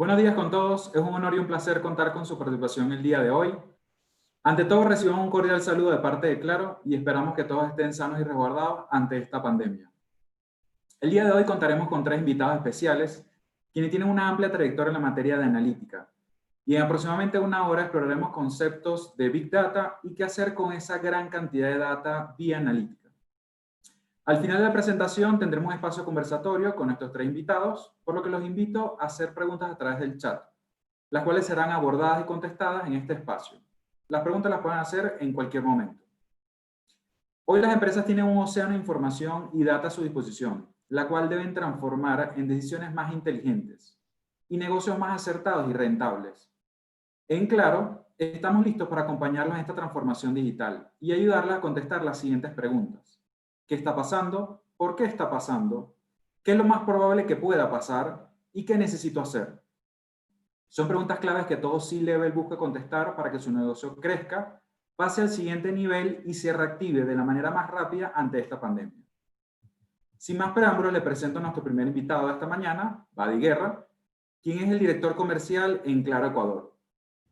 Buenos días con todos, es un honor y un placer contar con su participación el día de hoy. Ante todo, reciban un cordial saludo de parte de Claro y esperamos que todos estén sanos y resguardados ante esta pandemia. El día de hoy contaremos con 3 invitados especiales, quienes tienen una amplia trayectoria en la materia de analítica. Y en aproximadamente una hora exploraremos conceptos de Big Data y qué hacer con esa gran cantidad de data vía analítica. Al final de la presentación tendremos un espacio conversatorio con estos 3 invitados, por lo que los invito a hacer preguntas a través del chat, las cuales serán abordadas y contestadas en este espacio. Las preguntas las pueden hacer en cualquier momento. Hoy las empresas tienen un océano de información y data a su disposición, la cual deben transformar en decisiones más inteligentes y negocios más acertados y rentables. En Claro, estamos listos para acompañarlos en esta transformación digital y ayudarles a contestar las siguientes preguntas. ¿Qué está pasando? ¿Por qué está pasando? ¿Qué es lo más probable que pueda pasar? ¿Y qué necesito hacer? Son preguntas claves que todo C-Level busca contestar para que su negocio crezca, pase al siguiente nivel y se reactive de la manera más rápida ante esta pandemia. Sin más preámbulos, le presento a nuestro primer invitado de esta mañana, Badi Guerra, quien es el director comercial en Claro Ecuador.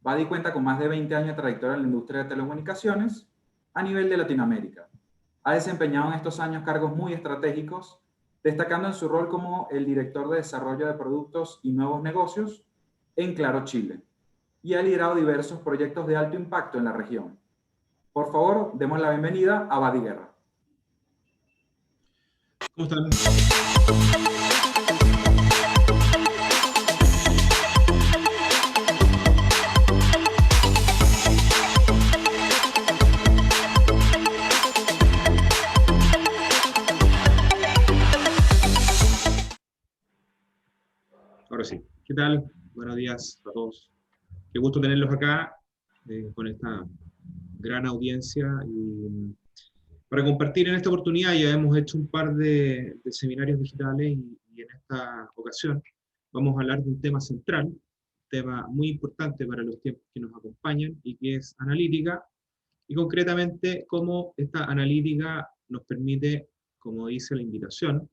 Badi cuenta con más de 20 años de trayectoria en la industria de telecomunicaciones a nivel de Latinoamérica. Ha desempeñado en estos años cargos muy estratégicos, destacando en su rol como el director de desarrollo de productos y nuevos negocios en Claro Chile, y ha liderado diversos proyectos de alto impacto en la región. Por favor, demos la bienvenida a Badi Guerra. ¿Cómo están? Ahora sí. ¿Qué tal? Buenos días a todos. Qué gusto tenerlos acá con esta gran audiencia y para compartir en esta oportunidad. Ya hemos hecho un par de seminarios digitales y en esta ocasión vamos a hablar de un tema central, un tema muy importante para los tiempos que nos acompañan y que es analítica, y concretamente cómo esta analítica nos permite, como dice la invitación,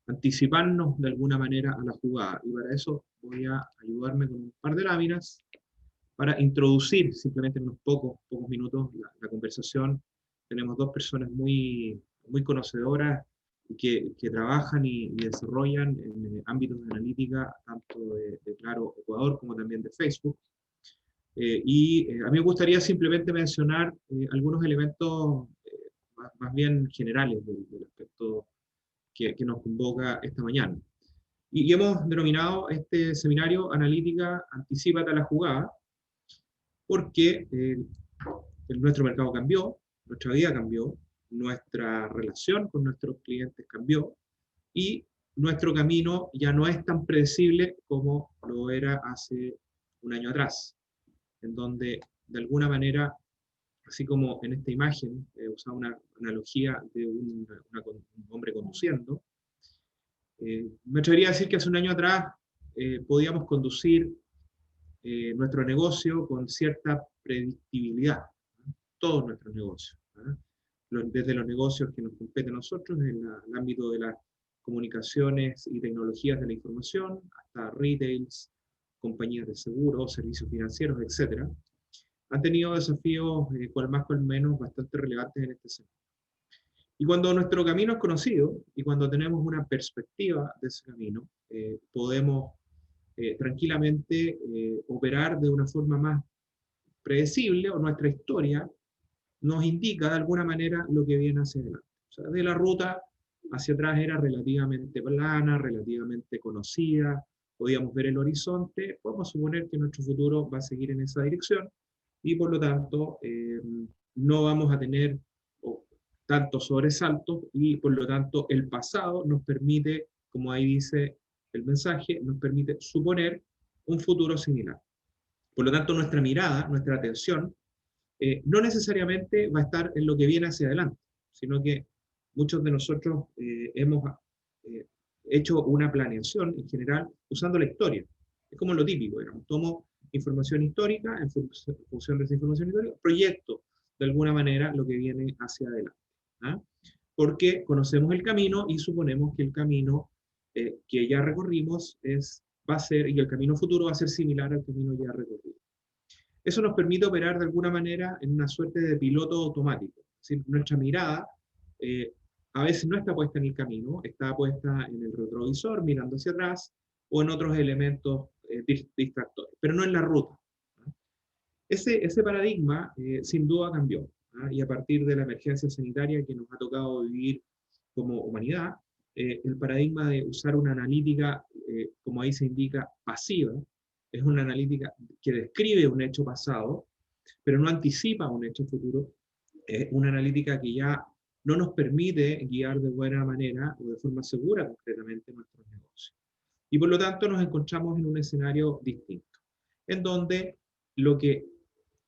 anticiparnos de alguna manera a la jugada. Y para eso voy a ayudarme con un par de láminas para introducir simplemente en unos pocos minutos la conversación. Tenemos dos personas muy conocedoras que trabajan y desarrollan en ámbitos de analítica, tanto de Claro Ecuador como también de Facebook. A mí me gustaría simplemente mencionar algunos elementos más bien generales del aspecto que nos convoca esta mañana. Y hemos denominado este seminario Analítica Anticípate a la Jugada, porque nuestro mercado cambió, nuestra vida cambió, nuestra relación con nuestros clientes cambió, y nuestro camino ya no es tan predecible como lo era hace un año atrás, en donde de alguna manera, así como en esta imagen, usaba una analogía de un hombre conduciendo, me atrevería a decir que hace un año atrás podíamos conducir nuestro negocio con cierta predictibilidad, ¿no? Todos nuestros negocios, ¿no? Desde los negocios que nos competen a nosotros, en el ámbito de las comunicaciones y tecnologías de la información, hasta retails, compañías de seguros, servicios financieros, etc., han tenido desafíos, cual más cual menos, bastante relevantes en este sector. Y cuando nuestro camino es conocido, y cuando tenemos una perspectiva de ese camino, podemos tranquilamente operar de una forma más predecible, o nuestra historia nos indica de alguna manera lo que viene hacia adelante. O sea, de la ruta hacia atrás era relativamente plana, relativamente conocida, podíamos ver el horizonte, podemos suponer que nuestro futuro va a seguir en esa dirección, y por lo tanto no vamos a tener tantos sobresaltos, y por lo tanto el pasado nos permite, como ahí dice el mensaje, nos permite suponer un futuro similar. Por lo tanto, nuestra mirada, nuestra atención, no necesariamente va a estar en lo que viene hacia adelante, sino que muchos de nosotros hemos hecho una planeación en general usando la historia. Es como lo típico, digamos. Tomo información histórica, en función de esa información histórica, proyecto de alguna manera lo que viene hacia adelante, ¿ah? Porque conocemos el camino y suponemos que el camino que ya recorrimos es va a ser, y el camino futuro va a ser similar al camino ya recorrido. Eso nos permite operar de alguna manera en una suerte de piloto automático. Es decir, nuestra mirada a veces no está puesta en el camino, está puesta en el retrovisor, mirando hacia atrás, o en otros elementos distractores, pero no en la ruta. Ese paradigma sin duda cambió, y a partir de la emergencia sanitaria que nos ha tocado vivir como humanidad, el paradigma de usar una analítica, como ahí se indica, pasiva, es una analítica que describe un hecho pasado, pero no anticipa un hecho futuro, es una analítica que ya no nos permite guiar de buena manera o de forma segura concretamente nuestros negocios. Y por lo tanto nos encontramos en un escenario distinto, en donde lo que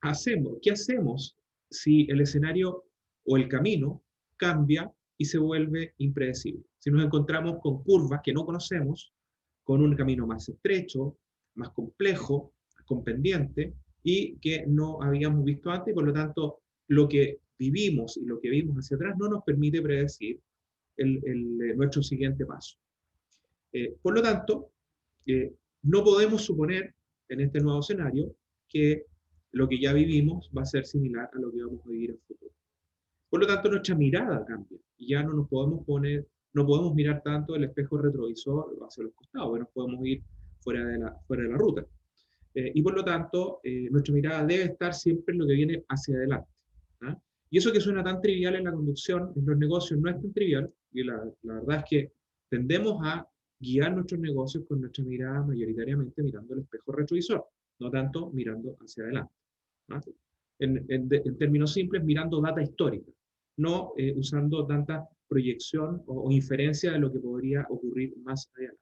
hacemos, ¿qué hacemos si el escenario o el camino cambia y se vuelve impredecible? Si nos encontramos con curvas que no conocemos, con un camino más estrecho, más complejo, con pendiente, y que no habíamos visto antes, y por lo tanto lo que vivimos y lo que vimos hacia atrás no nos permite predecir nuestro siguiente paso. Por lo tanto, no podemos suponer en este nuevo escenario que lo que ya vivimos va a ser similar a lo que vamos a vivir en el futuro. Por lo tanto, nuestra mirada cambia y ya no nos podemos no podemos mirar tanto el espejo retrovisor hacia los costados, nos podemos ir fuera de la ruta. Y por lo tanto, nuestra mirada debe estar siempre en lo que viene hacia adelante. Y eso que suena tan trivial en la conducción, en los negocios, no es tan trivial, y la verdad es que tendemos a guiar nuestros negocios con nuestra mirada mayoritariamente mirando el espejo retrovisor, no tanto mirando hacia adelante. En términos simples, mirando data histórica, no usando tanta proyección o inferencia de lo que podría ocurrir más adelante.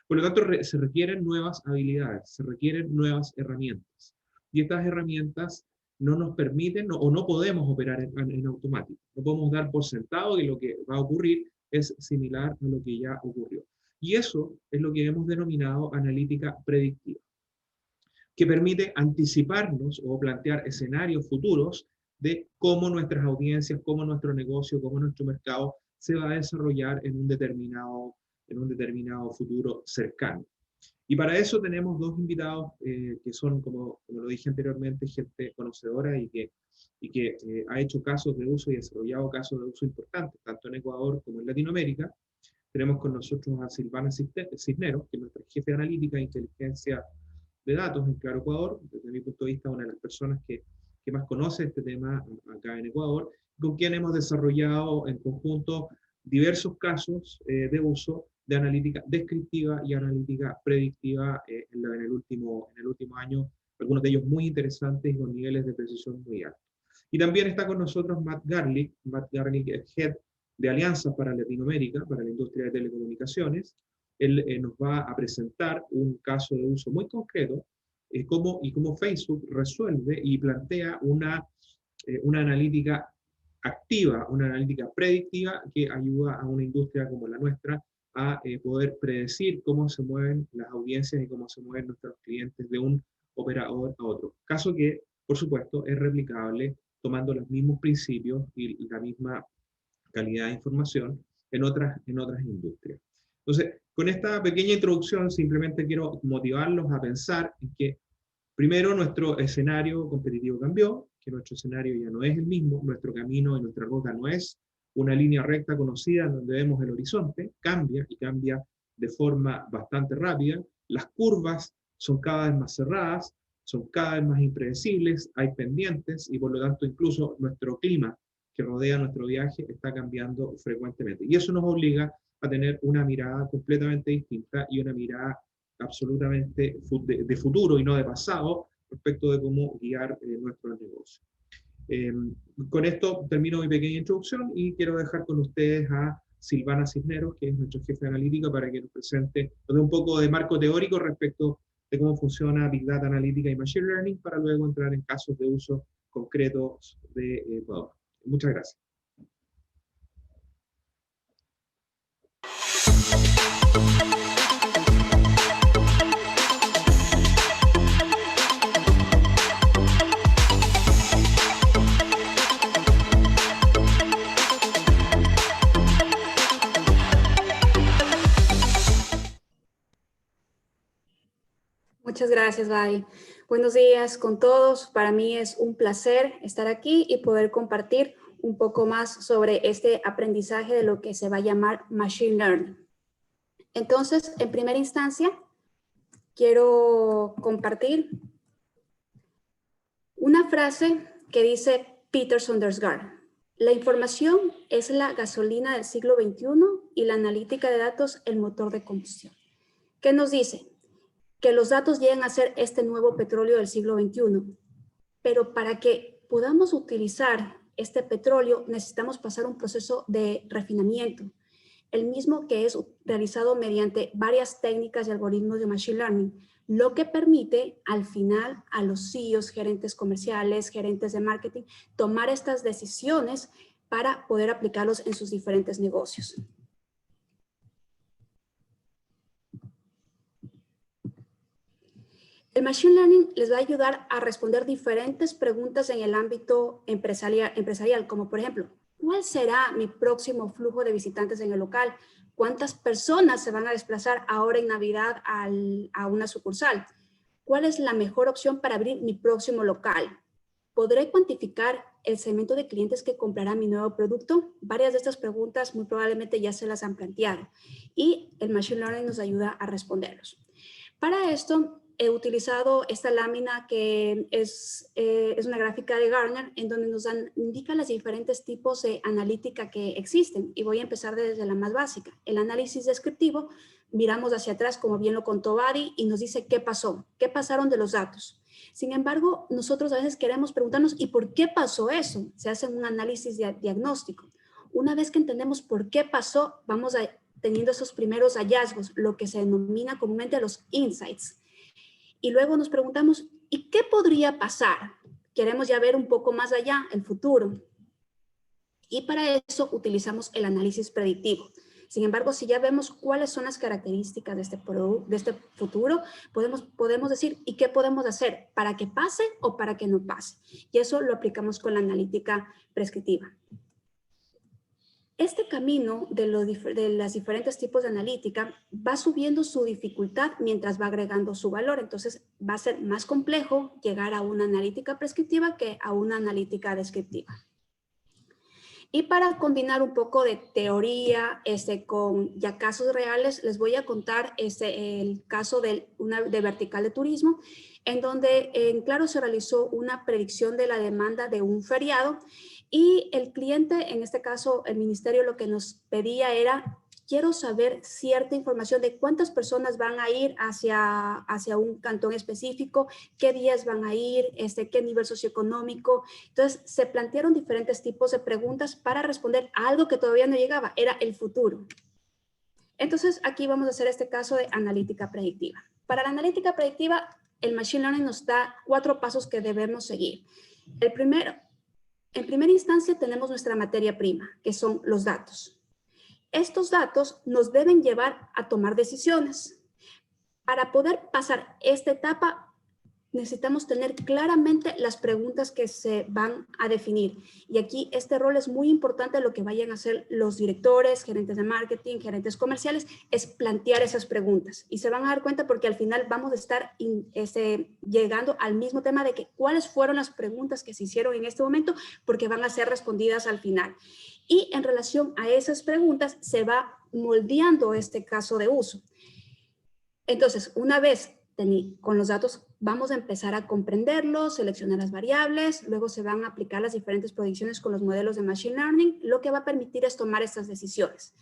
Por lo tanto, se requieren nuevas habilidades, se requieren nuevas herramientas. Y estas herramientas no nos permiten o no podemos operar en automático. No podemos dar por sentado que lo que va a ocurrir es similar a lo que ya ocurrió. Y eso es lo que hemos denominado analítica predictiva, que permite anticiparnos o plantear escenarios futuros de cómo nuestras audiencias, cómo nuestro negocio, cómo nuestro mercado se va a desarrollar en un determinado futuro cercano. Y para eso tenemos dos invitados que son, como lo dije anteriormente, gente conocedora y que ha hecho casos de uso y desarrollado casos de uso importantes, tanto en Ecuador como en Latinoamérica. Tenemos con nosotros a Silvana Cisneros, que es nuestra jefe de analítica e inteligencia de datos en Claro Ecuador, desde mi punto de vista una de las personas que más conoce este tema acá en Ecuador, con quien hemos desarrollado en conjunto diversos casos de uso de analítica descriptiva y analítica predictiva en el último año, algunos de ellos muy interesantes y con niveles de precisión muy altos. Y también está con nosotros Matt Garlick es Head de Alianzas para Latinoamérica, para la industria de telecomunicaciones. Él nos va a presentar un caso de uso muy concreto, cómo Facebook resuelve y plantea una analítica activa, una analítica predictiva que ayuda a una industria como la nuestra a poder predecir cómo se mueven las audiencias y cómo se mueven nuestros clientes de un operador a otro. Caso que, por supuesto, es replicable tomando los mismos principios y la misma calidad de información en otras industrias. Entonces, con esta pequeña introducción simplemente quiero motivarlos a pensar en que primero nuestro escenario competitivo cambió, que nuestro escenario ya no es el mismo, nuestro camino y nuestra ruta no es una línea recta conocida en donde vemos el horizonte, cambia y cambia de forma bastante rápida, las curvas son cada vez más cerradas, son cada vez más impredecibles, hay pendientes y por lo tanto incluso nuestro clima que rodea nuestro viaje está cambiando frecuentemente. Y eso nos obliga a tener una mirada completamente distinta y una mirada absolutamente de futuro y no de pasado respecto de cómo guiar nuestro negocio. Con esto termino mi pequeña introducción y quiero dejar con ustedes a Silvana Cisneros, que es nuestro jefe de analítica, para que nos presente un poco de marco teórico respecto de cómo funciona Big Data Analítica y Machine Learning, para luego entrar en casos de uso concretos de Ecuador. Muchas gracias. Muchas gracias, Val. Buenos días con todos. Para mí es un placer estar aquí y poder compartir un poco más sobre este aprendizaje de lo que se va a llamar Machine Learning. Entonces, en primera instancia, quiero compartir una frase que dice Peter Saunders-Garth. La información es la gasolina del siglo XXI y la analítica de datos el motor de combustión. ¿Qué nos dice? Que los datos llegan a ser este nuevo petróleo del siglo XXI. Pero para que podamos utilizar este petróleo necesitamos pasar un proceso de refinamiento, el mismo que es realizado mediante varias técnicas y algoritmos de Machine Learning, lo que permite al final a los CEOs, gerentes comerciales, gerentes de marketing, tomar estas decisiones para poder aplicarlos en sus diferentes negocios. El Machine Learning les va a ayudar a responder diferentes preguntas en el ámbito empresarial, como por ejemplo, ¿cuál será mi próximo flujo de visitantes en el local? ¿Cuántas personas se van a desplazar ahora en Navidad a una sucursal? ¿Cuál es la mejor opción para abrir mi próximo local? ¿Podré cuantificar el segmento de clientes que comprará mi nuevo producto? Varias de estas preguntas muy probablemente ya se las han planteado y el Machine Learning nos ayuda a responderlos. Para esto, he utilizado esta lámina que es una gráfica de Gartner en donde nos indica los diferentes tipos de analítica que existen y voy a empezar desde la más básica. El análisis descriptivo, miramos hacia atrás como bien lo contó Badi y nos dice qué pasó, qué pasaron de los datos. Sin embargo, nosotros a veces queremos preguntarnos ¿y por qué pasó eso? Se hace un análisis diagnóstico. Una vez que entendemos por qué pasó, vamos teniendo esos primeros hallazgos, lo que se denomina comúnmente los insights. Y luego nos preguntamos, ¿y qué podría pasar? Queremos ya ver un poco más allá, el futuro. Y para eso utilizamos el análisis predictivo. Sin embargo, si ya vemos cuáles son las características de este futuro, podemos decir, ¿y qué podemos hacer? ¿Para que pase o para que no pase? Y eso lo aplicamos con la analítica prescriptiva. Este camino de los diferentes tipos de analítica va subiendo su dificultad mientras va agregando su valor. Entonces va a ser más complejo llegar a una analítica prescriptiva que a una analítica descriptiva. Y para combinar un poco de teoría con ya casos reales, les voy a contar el caso de vertical de turismo, en donde en Claro se realizó una predicción de la demanda de un feriado y el cliente, en este caso el ministerio, lo que nos pedía era, quiero saber cierta información de cuántas personas van a ir hacia un cantón específico, qué días van a ir, qué nivel socioeconómico. Entonces se plantearon diferentes tipos de preguntas para responder a algo que todavía no llegaba, era el futuro. Entonces aquí vamos a hacer este caso de analítica predictiva. Para la analítica predictiva, el Machine Learning nos da 4 pasos que debemos seguir. El primero, en primera instancia tenemos nuestra materia prima, que son los datos. Estos datos nos deben llevar a tomar decisiones. Para poder pasar esta etapa, necesitamos tener claramente las preguntas que se van a definir. Y aquí este rol es muy importante, lo que vayan a hacer los directores, gerentes de marketing, gerentes comerciales, es plantear esas preguntas. Y se van a dar cuenta porque al final vamos a estar llegando al mismo tema de que cuáles fueron las preguntas que se hicieron en este momento, porque van a ser respondidas al final. Y en relación a esas preguntas se va moldeando este caso de uso. Entonces, una vez con los datos vamos a empezar a comprenderlos, seleccionar las variables, luego se van a aplicar las diferentes predicciones con los modelos de Machine Learning, lo que va a permitir es tomar estas decisiones.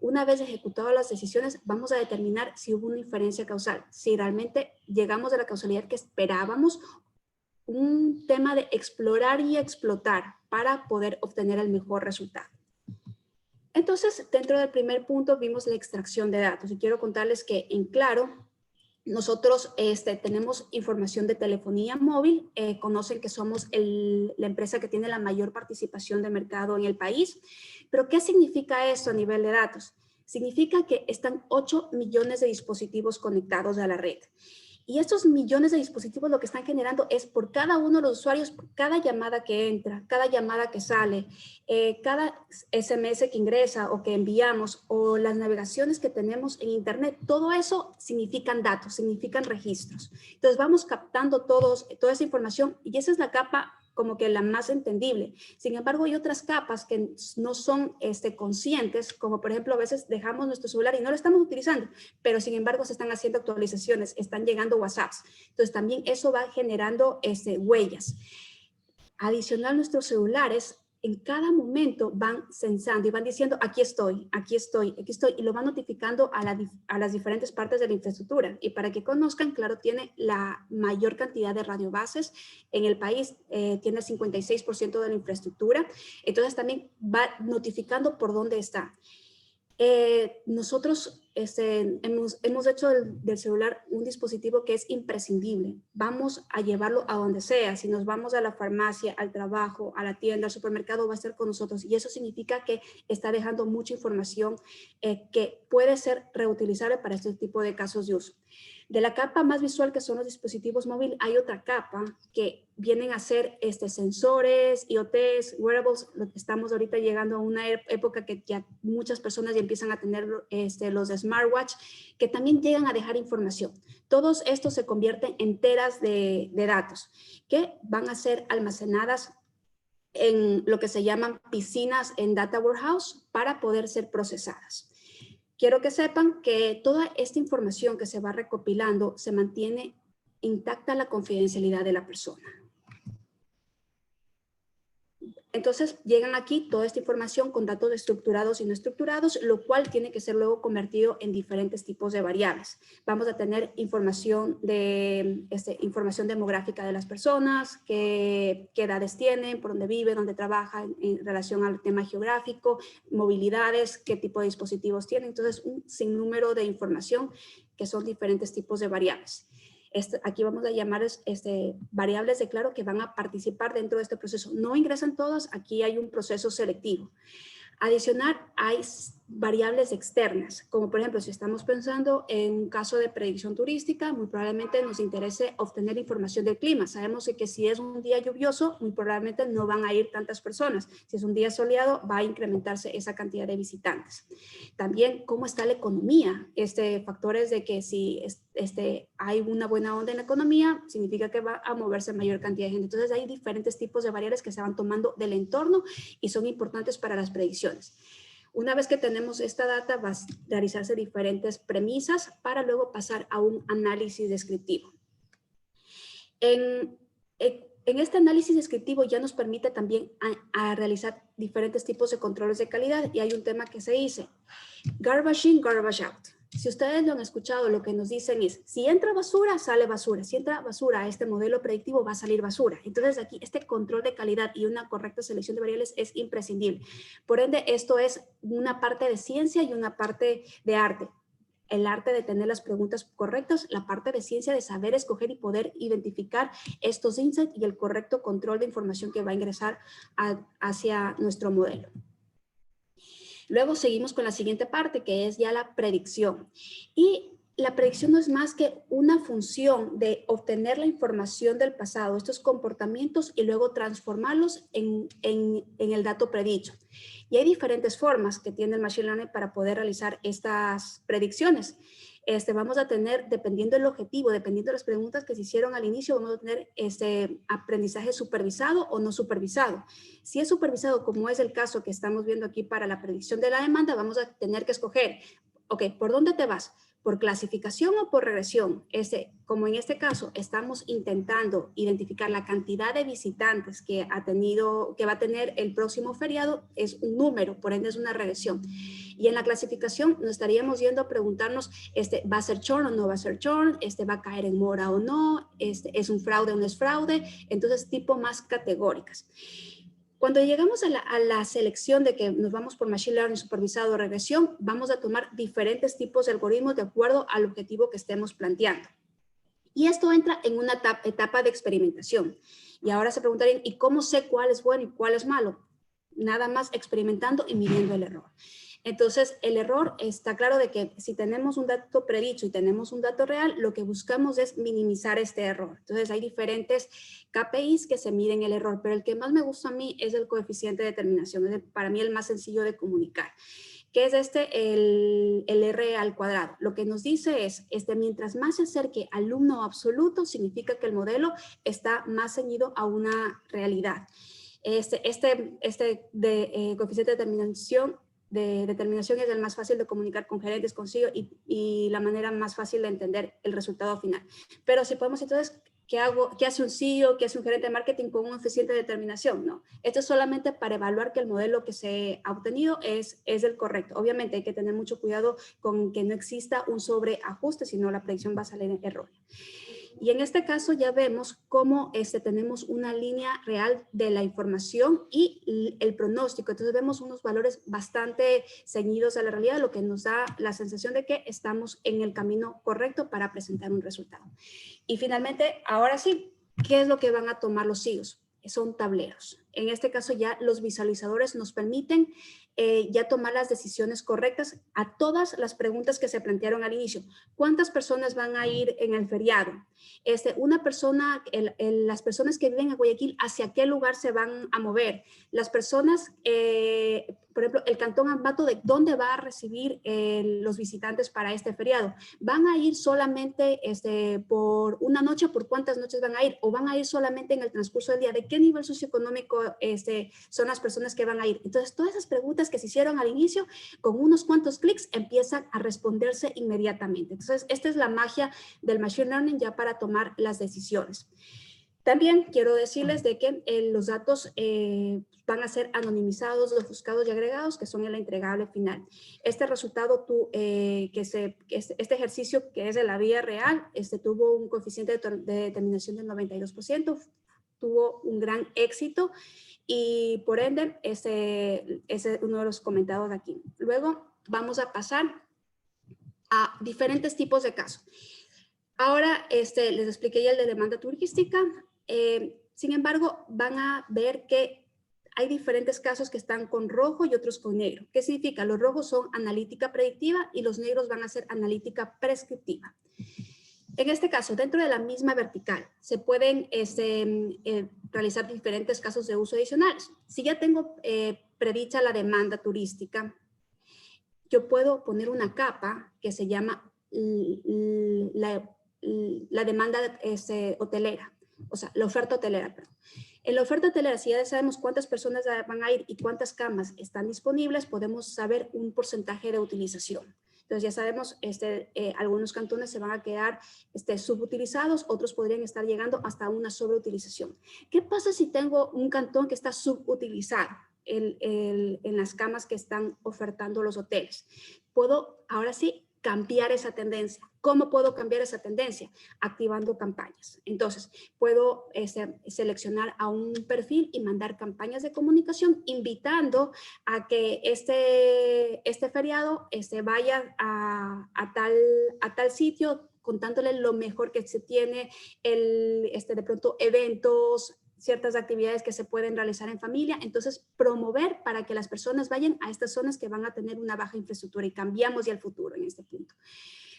Una vez ejecutadas las decisiones, vamos a determinar si hubo una inferencia causal, si realmente llegamos a la causalidad que esperábamos, un tema de explorar y explotar para poder obtener el mejor resultado. Entonces, dentro del primer punto vimos la extracción de datos y quiero contarles que en Claro, nosotros tenemos información de telefonía móvil, conocen que somos la empresa que tiene la mayor participación de mercado en el país, pero ¿qué significa esto a nivel de datos? Significa que están 8 millones de dispositivos conectados a la red Y estos millones de dispositivos lo que están generando es por cada uno de los usuarios, por cada llamada que entra, cada llamada que sale, cada SMS que ingresa o que enviamos o las navegaciones que tenemos en Internet, todo eso significan datos, significan registros. Entonces vamos captando toda esa información y esa es la capa como que la más entendible. Sin embargo, hay otras capas que no son conscientes, como por ejemplo a veces dejamos nuestro celular y no lo estamos utilizando, pero sin embargo se están haciendo actualizaciones, están llegando WhatsApps. Entonces también eso va generando huellas. Adicional, nuestros celulares en cada momento van censando y van diciendo aquí estoy, aquí estoy, aquí estoy, y lo van notificando a las diferentes partes de la infraestructura. Y para que conozcan, Claro tiene la mayor cantidad de radiobases en el país, tiene el 56% de la infraestructura, entonces también va notificando por dónde está. Nosotros hemos hecho del celular un dispositivo que es imprescindible. Vamos a llevarlo a donde sea. Si nos vamos a la farmacia, al trabajo, a la tienda, al supermercado, va a estar con nosotros. Y eso significa que está dejando mucha información que puede ser reutilizable para este tipo de casos de uso. De la capa más visual, que son los dispositivos móviles, hay otra capa que vienen a ser sensores, IoTs, wearables. Estamos ahorita llegando a una época que ya muchas personas ya empiezan a tener los smartwatch, que también llegan a dejar información. Todos estos se convierten en teras de datos que van a ser almacenadas en lo que se llaman piscinas en Data Warehouse para poder ser procesadas. Quiero que sepan que toda esta información que se va recopilando se mantiene intacta la confidencialidad de la persona. Entonces llegan aquí toda esta información con datos estructurados y no estructurados, lo cual tiene que ser luego convertido en diferentes tipos de variables. Vamos a tener información demográfica de las personas, qué edades tienen, por dónde viven, dónde trabajan en relación al tema geográfico, movilidades, qué tipo de dispositivos tienen. Entonces un sinnúmero de información que son diferentes tipos de variables. Aquí vamos a llamar variables de Claro que van a participar dentro de este proceso. No ingresan todas, aquí hay un proceso selectivo. Adicional, hay variables externas, como por ejemplo, si estamos pensando en un caso de predicción turística, muy probablemente nos interese obtener información del clima. Sabemos que si es un día lluvioso, muy probablemente no van a ir tantas personas. Si es un día soleado, va a incrementarse esa cantidad de visitantes. También, ¿cómo está la economía? Factores de que si hay una buena onda en la economía, significa que va a moverse mayor cantidad de gente. Entonces, hay diferentes tipos de variables que se van tomando del entorno y son importantes para las predicciones. Una vez que tenemos esta data, va a realizarse diferentes premisas para luego pasar a un análisis descriptivo. En este análisis descriptivo ya nos permite también a realizar diferentes tipos de controles de calidad y hay un tema que se dice garbage in, garbage out. Si ustedes lo han escuchado, lo que nos dicen es, si entra basura, sale basura. Si entra basura a este modelo predictivo, va a salir basura. Entonces aquí este control de calidad y una correcta selección de variables es imprescindible. Por ende, esto es una parte de ciencia y una parte de arte. El arte de tener las preguntas correctas, la parte de ciencia de saber escoger y poder identificar estos insights y el correcto control de información que va a ingresar hacia nuestro modelo. Luego seguimos con la siguiente parte, que es ya la predicción. Y la predicción no es más que una función de obtener la información del pasado, estos comportamientos, y luego transformarlos en el dato predicho. Y hay diferentes formas que tiene el Machine Learning para poder realizar estas predicciones. Vamos a tener, dependiendo del objetivo, dependiendo de las preguntas que se hicieron al inicio, vamos a tener aprendizaje supervisado o no supervisado. Si es supervisado, como es el caso que estamos viendo aquí para la predicción de la demanda, vamos a tener que escoger, ok, ¿por dónde te vas? ¿Por clasificación o por regresión? Como en este caso, estamos intentando identificar la cantidad de visitantes que va a tener el próximo feriado, es un número, por ende es una regresión. Y en la clasificación nos estaríamos yendo a preguntarnos, ¿va a ser churn o no va a ser churn? ¿Va a caer en mora o no? ¿Es un fraude o no es fraude? Entonces, tipo más categóricas. Cuando llegamos a la selección de que nos vamos por Machine Learning supervisado o regresión, vamos a tomar diferentes tipos de algoritmos de acuerdo al objetivo que estemos planteando. Y esto entra en una etapa de experimentación. Y ahora se preguntarían, ¿y cómo sé cuál es bueno y cuál es malo? Nada más experimentando y midiendo el error. Entonces, el error está claro de que si tenemos un dato predicho y tenemos un dato real, lo que buscamos es minimizar este error. Entonces, hay diferentes KPIs que se miden el error, pero el que más me gusta a mí es el coeficiente de determinación. Es para mí el más sencillo de comunicar, que es el R al cuadrado. Lo que nos dice es, mientras más se acerque al número absoluto, significa que el modelo está más ceñido a una realidad. Coeficiente de determinación es el más fácil de comunicar con gerentes, consigo y la manera más fácil de entender el resultado final. Pero si podemos entonces, ¿qué hace un CEO, qué hace un gerente de marketing con un coeficiente de determinación? No, esto es solamente para evaluar que el modelo que se ha obtenido es el correcto. Obviamente hay que tener mucho cuidado con que no exista un sobreajuste, sino la predicción va a salir errónea. Y en este caso ya vemos cómo tenemos una línea real de la información y el pronóstico. Entonces vemos unos valores bastante ceñidos a la realidad, lo que nos da la sensación de que estamos en el camino correcto para presentar un resultado. Y finalmente, ahora sí, ¿qué es lo que van a tomar los CEOs? Son tableros. En este caso ya los visualizadores nos permiten ya tomar las decisiones correctas a todas las preguntas que se plantearon al inicio. ¿Cuántas personas van a ir en el feriado? Las personas que viven en Guayaquil, ¿hacia qué lugar se van a mover? Las personas, por ejemplo, el Cantón Ambato, ¿de dónde va a recibir los visitantes para este feriado? ¿Van a ir solamente por una noche? ¿Por cuántas noches van a ir? ¿O van a ir solamente en el transcurso del día? ¿De qué nivel socioeconómico son las personas que van a ir? Entonces, todas esas preguntas que se hicieron al inicio, con unos cuantos clics empiezan a responderse inmediatamente. Entonces, esta es la magia del Machine Learning ya para tomar las decisiones. También quiero decirles de que los datos van a ser anonimizados, ofuscados y agregados, que son el entregable final. Este resultado, este ejercicio que es de la vida real, tuvo un coeficiente de determinación del 92%, tuvo un gran éxito y por ende ese es uno de los comentados aquí. Luego vamos a pasar a diferentes tipos de casos. Ahora les expliqué ya el de demanda turística. Sin embargo, van a ver que hay diferentes casos que están con rojo y otros con negro. ¿Qué significa? Los rojos son analítica predictiva y los negros van a ser analítica prescriptiva. En este caso, dentro de la misma vertical, se pueden realizar diferentes casos de uso adicionales. Si ya tengo predicha la demanda turística, yo puedo poner una capa que se llama la demanda hotelera, o sea, la oferta hotelera, perdón. En la oferta hotelera, si ya sabemos cuántas personas van a ir y cuántas camas están disponibles, podemos saber un porcentaje de utilización. Entonces ya sabemos, algunos cantones se van a quedar subutilizados, otros podrían estar llegando hasta una sobreutilización. ¿Qué pasa si tengo un cantón que está subutilizado en las camas que están ofertando los hoteles? Puedo, ahora sí, cambiar esa tendencia. ¿Cómo puedo cambiar esa tendencia? Activando campañas. Entonces, puedo seleccionar a un perfil y mandar campañas de comunicación invitando a que este feriado vaya a tal sitio, contándole lo mejor que se tiene, de pronto eventos, ciertas actividades que se pueden realizar en familia. Entonces, promover para que las personas vayan a estas zonas que van a tener una baja infraestructura y cambiamos ya el futuro en este punto.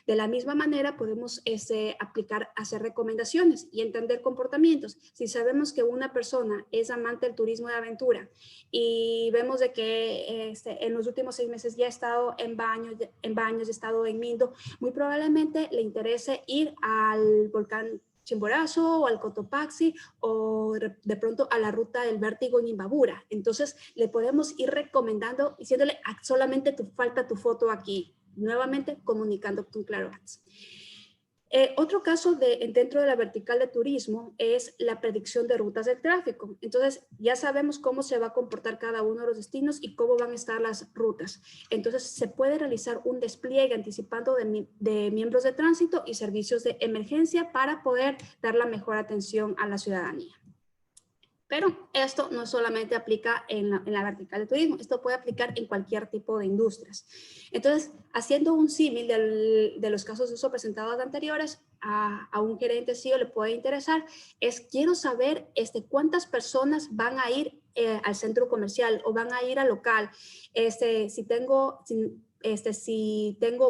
De la misma manera, podemos hacer recomendaciones y entender comportamientos. Si sabemos que una persona es amante del turismo de aventura y vemos de que en los últimos 6 meses ya ha estado en baños, ha estado en Mindo, muy probablemente le interese ir al volcán Chimborazo o al Cotopaxi o de pronto a la ruta del vértigo en Imbabura. Entonces le podemos ir recomendando, diciéndole solamente falta tu foto aquí, nuevamente comunicando con Claro Ads. Otro caso dentro de la vertical de turismo es la predicción de rutas de tráfico. Entonces ya sabemos cómo se va a comportar cada uno de los destinos y cómo van a estar las rutas. Entonces se puede realizar un despliegue anticipando de miembros de tránsito y servicios de emergencia para poder dar la mejor atención a la ciudadanía. Pero esto no solamente aplica en la vertical de turismo, esto puede aplicar en cualquier tipo de industrias. Entonces, haciendo un símil de los casos de uso presentados anteriores, a un gerente CEO le puede interesar, quiero saber cuántas personas van a ir al centro comercial o van a ir al local, si tengo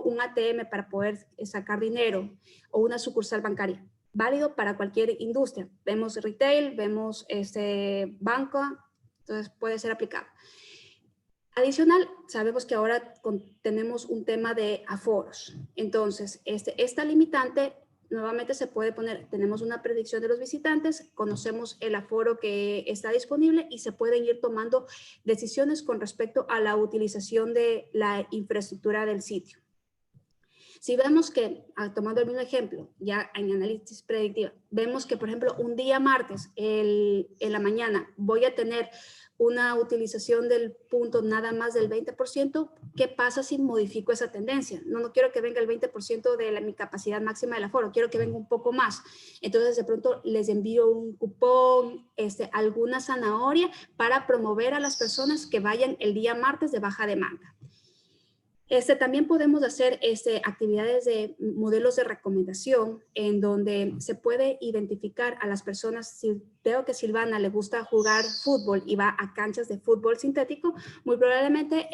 un ATM para poder sacar dinero o una sucursal bancaria. Válido para cualquier industria. Vemos retail, vemos banca, entonces puede ser aplicado. Adicional, sabemos que ahora tenemos un tema de aforos. Entonces, esta limitante nuevamente se puede poner, tenemos una predicción de los visitantes, conocemos el aforo que está disponible y se pueden ir tomando decisiones con respecto a la utilización de la infraestructura del sitio. Si vemos que, tomando el mismo ejemplo, ya en análisis predictiva, vemos que, por ejemplo, un día martes en la mañana voy a tener una utilización del punto nada más del 20%, ¿qué pasa si modifico esa tendencia? No quiero que venga el 20% de mi capacidad máxima del aforo, quiero que venga un poco más. Entonces, de pronto les envío un cupón, alguna zanahoria para promover a las personas que vayan el día martes de baja demanda. También podemos hacer actividades de modelos de recomendación en donde se puede identificar a las personas. Si veo que Silvana le gusta jugar fútbol y va a canchas de fútbol sintético, muy probablemente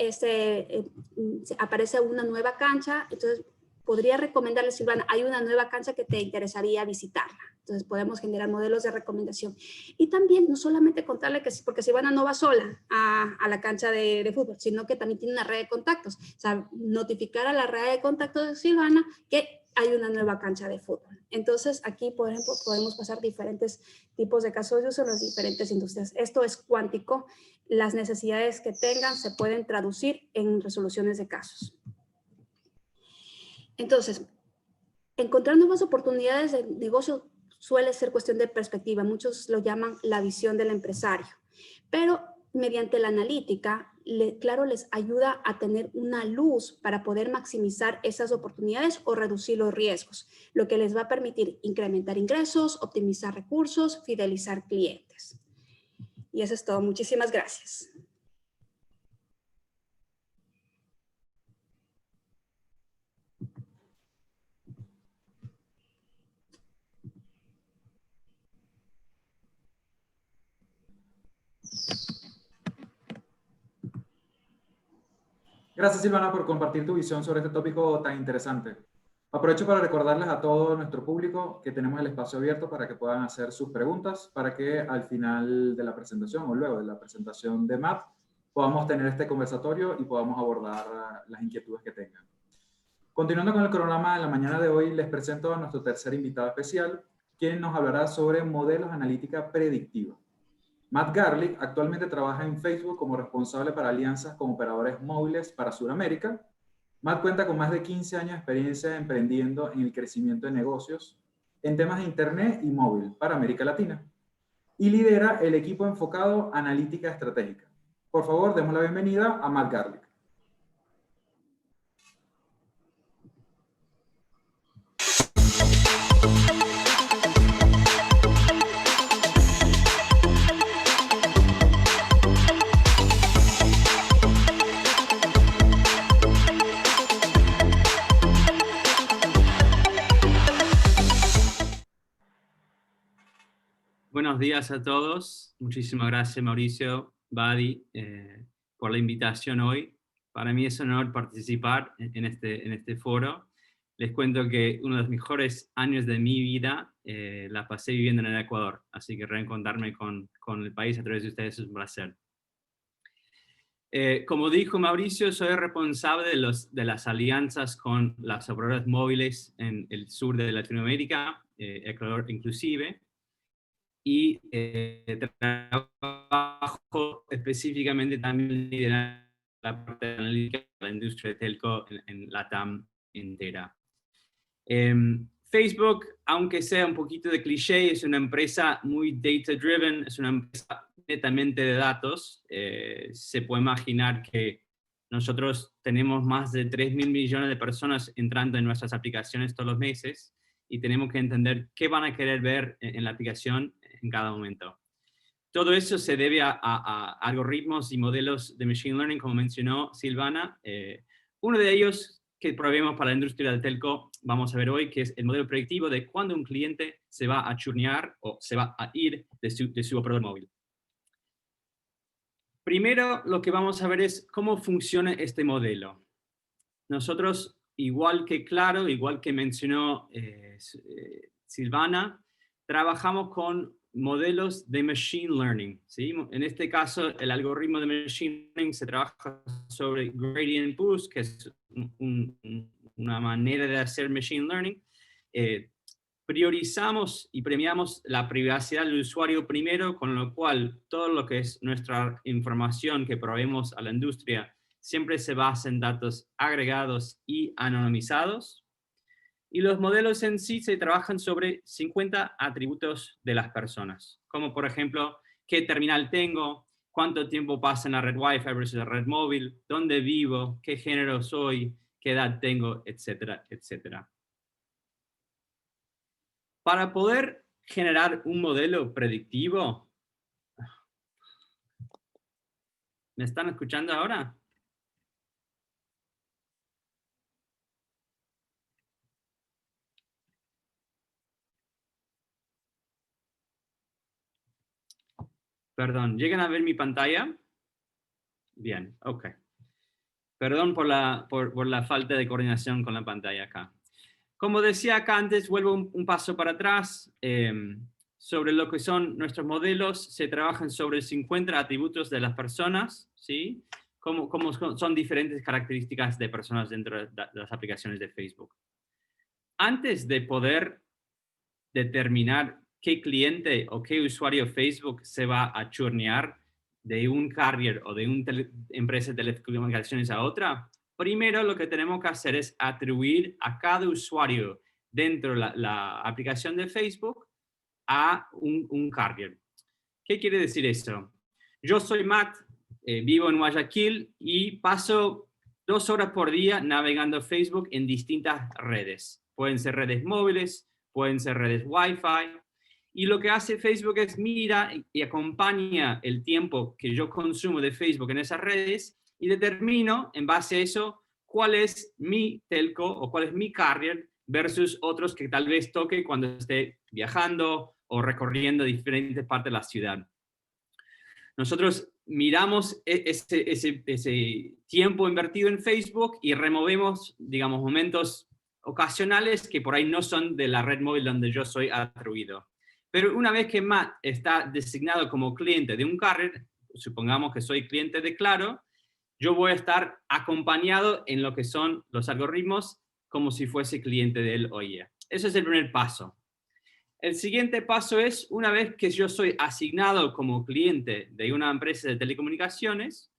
aparece una nueva cancha. Entonces, podría recomendarle, Silvana, hay una nueva cancha que te interesaría visitarla. Entonces, podemos generar modelos de recomendación. Y también, no solamente contarle que, porque Silvana no va sola a la cancha de fútbol, sino que también tiene una red de contactos. O sea, notificar a la red de contactos de Silvana que hay una nueva cancha de fútbol. Entonces, aquí, por ejemplo, podemos pasar diferentes tipos de casos de uso en las diferentes industrias. Esto es cuántico. Las necesidades que tengan se pueden traducir en resoluciones de casos. Entonces, encontrar nuevas oportunidades de negocio suele ser cuestión de perspectiva. Muchos lo llaman la visión del empresario. Pero mediante la analítica, claro, les ayuda a tener una luz para poder maximizar esas oportunidades o reducir los riesgos, lo que les va a permitir incrementar ingresos, optimizar recursos, fidelizar clientes. Y eso es todo. Muchísimas gracias. Gracias, Silvana, por compartir tu visión sobre este tópico tan interesante. Aprovecho para recordarles a todo nuestro público que tenemos el espacio abierto para que puedan hacer sus preguntas, para que al final de la presentación o luego de la presentación de Matt podamos tener este conversatorio y podamos abordar las inquietudes que tengan. Continuando con el cronograma de la mañana de hoy, les presento a nuestro tercer invitado especial, quien nos hablará sobre modelos de analítica predictiva. Matt Garlick actualmente trabaja en Facebook como responsable para alianzas con operadores móviles para Sudamérica. Matt cuenta con más de 15 años de experiencia emprendiendo en el crecimiento de negocios en temas de Internet y móvil para América Latina y lidera el equipo enfocado Analítica Estratégica. Por favor, demos la bienvenida a Matt Garlick. Buenos días a todos. Muchísimas gracias, Mauricio, Badi, por la invitación hoy. Para mí es un honor participar en este foro. Les cuento que uno de los mejores años de mi vida la pasé viviendo en el Ecuador, así que reencontrarme con el país a través de ustedes es un placer. Como dijo Mauricio, soy responsable de las alianzas con las operadoras móviles en el sur de Latinoamérica, Ecuador inclusive, y trabajo específicamente también liderando la parte de analítica de la industria de telco en LATAM entera. Facebook, aunque sea un poquito de cliché, es una empresa muy data-driven, es una empresa netamente de datos. Se puede imaginar que nosotros tenemos más de 3.000 millones de personas entrando en nuestras aplicaciones todos los meses y tenemos que entender qué van a querer ver en la aplicación en cada momento. Todo eso se debe a algoritmos y modelos de Machine Learning, como mencionó Silvana. Uno de ellos que probemos para la industria del telco, vamos a ver hoy, que es el modelo predictivo de cuándo un cliente se va a churnear o se va a ir de su operador móvil. Primero, lo que vamos a ver es cómo funciona este modelo. Nosotros, igual que Claro, igual que mencionó Silvana, trabajamos con modelos de Machine Learning, ¿sí? En este caso, el algoritmo de Machine Learning se trabaja sobre Gradient Boost, que es una manera de hacer Machine Learning. Priorizamos y premiamos la privacidad del usuario primero, con lo cual todo lo que es nuestra información que proveemos a la industria siempre se basa en datos agregados y anonimizados. Y los modelos en sí se trabajan sobre 50 atributos de las personas, como por ejemplo, qué terminal tengo, cuánto tiempo pasa en la red Wi-Fi versus la red móvil, dónde vivo, qué género soy, qué edad tengo, etcétera, etcétera. Para poder generar un modelo predictivo, ¿me están escuchando ahora? Perdón, ¿llegan a ver mi pantalla? Bien, ok. Perdón por la falta de coordinación con la pantalla acá. Como decía acá antes, vuelvo un paso para atrás. Sobre lo que son nuestros modelos, se trabajan sobre 50 atributos de las personas, ¿sí? Como son diferentes características de personas dentro de las aplicaciones de Facebook. Antes de poder determinar qué cliente o qué usuario Facebook se va a churnear de un carrier o de una empresa de telecomunicaciones a otra, primero lo que tenemos que hacer es atribuir a cada usuario dentro de la aplicación de Facebook a un carrier. ¿Qué quiere decir eso? Yo soy Matt, vivo en Guayaquil y paso 2 horas por día navegando Facebook en distintas redes. Pueden ser redes móviles, pueden ser redes Wi-Fi. Y lo que hace Facebook es mira y acompaña el tiempo que yo consumo de Facebook en esas redes y determino en base a eso cuál es mi telco o cuál es mi carrier versus otros que tal vez toque cuando esté viajando o recorriendo diferentes partes de la ciudad. Nosotros miramos ese tiempo invertido en Facebook y removemos, digamos, momentos ocasionales que por ahí no son de la red móvil donde yo soy atribuido. Pero una vez que Matt está designado como cliente de un carrier, supongamos que soy cliente de Claro, yo voy a estar acompañado en lo que son los algoritmos como si fuese cliente de él o ella. Ese es el primer paso. El siguiente paso es, una vez que yo soy asignado como cliente de una empresa de telecomunicaciones,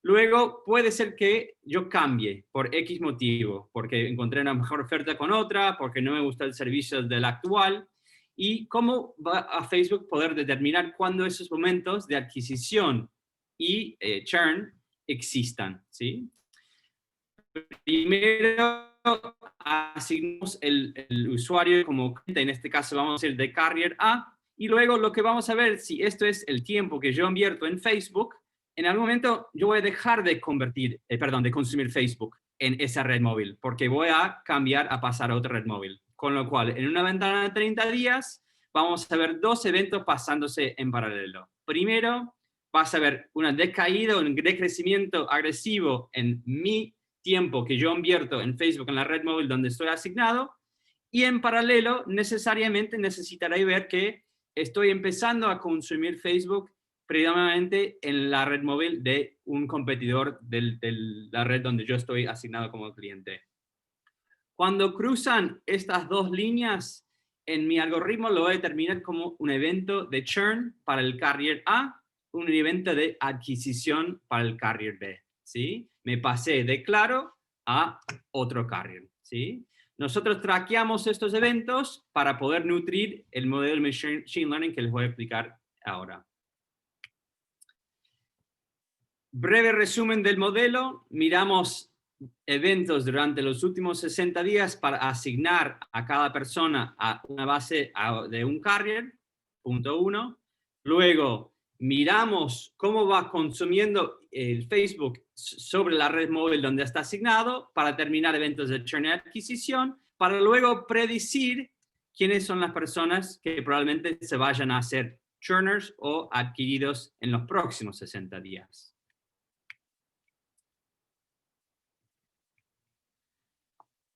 luego puede ser que yo cambie por X motivo, porque encontré una mejor oferta con otra, porque no me gusta el servicio del actual. ¿Y cómo va a Facebook poder determinar cuándo esos momentos de adquisición y churn existan? ¿Sí? Primero asignamos el usuario como cliente, en este caso vamos a decir de carrier A, y luego lo que vamos a ver, si esto es el tiempo que yo invierto en Facebook, en algún momento yo voy a dejar de de consumir Facebook en esa red móvil, porque voy a cambiar a pasar a otra red móvil. Con lo cual, en una ventana de 30 días, vamos a ver 2 eventos pasándose en paralelo. Primero, vas a ver una decaída, un decrecimiento agresivo en mi tiempo que yo invierto en Facebook, en la red móvil donde estoy asignado, y en paralelo necesariamente necesitaré ver que estoy empezando a consumir Facebook previamente en la red móvil de un competidor de la red donde yo estoy asignado como cliente. Cuando cruzan estas 2 líneas, en mi algoritmo lo voy a determinar como un evento de churn para el carrier A, un evento de adquisición para el carrier B. ¿Sí? Me pasé de Claro a otro carrier, ¿sí? Nosotros traqueamos estos eventos para poder nutrir el modelo de Machine Learning que les voy a explicar ahora. Breve resumen del modelo. Miramos eventos durante los últimos 60 días para asignar a cada persona a una base de un carrier, punto 1. Luego miramos cómo va consumiendo el Facebook sobre la red móvil donde está asignado para determinar eventos de churn y adquisición, para luego predecir quiénes son las personas que probablemente se vayan a hacer churners o adquiridos en los próximos 60 días.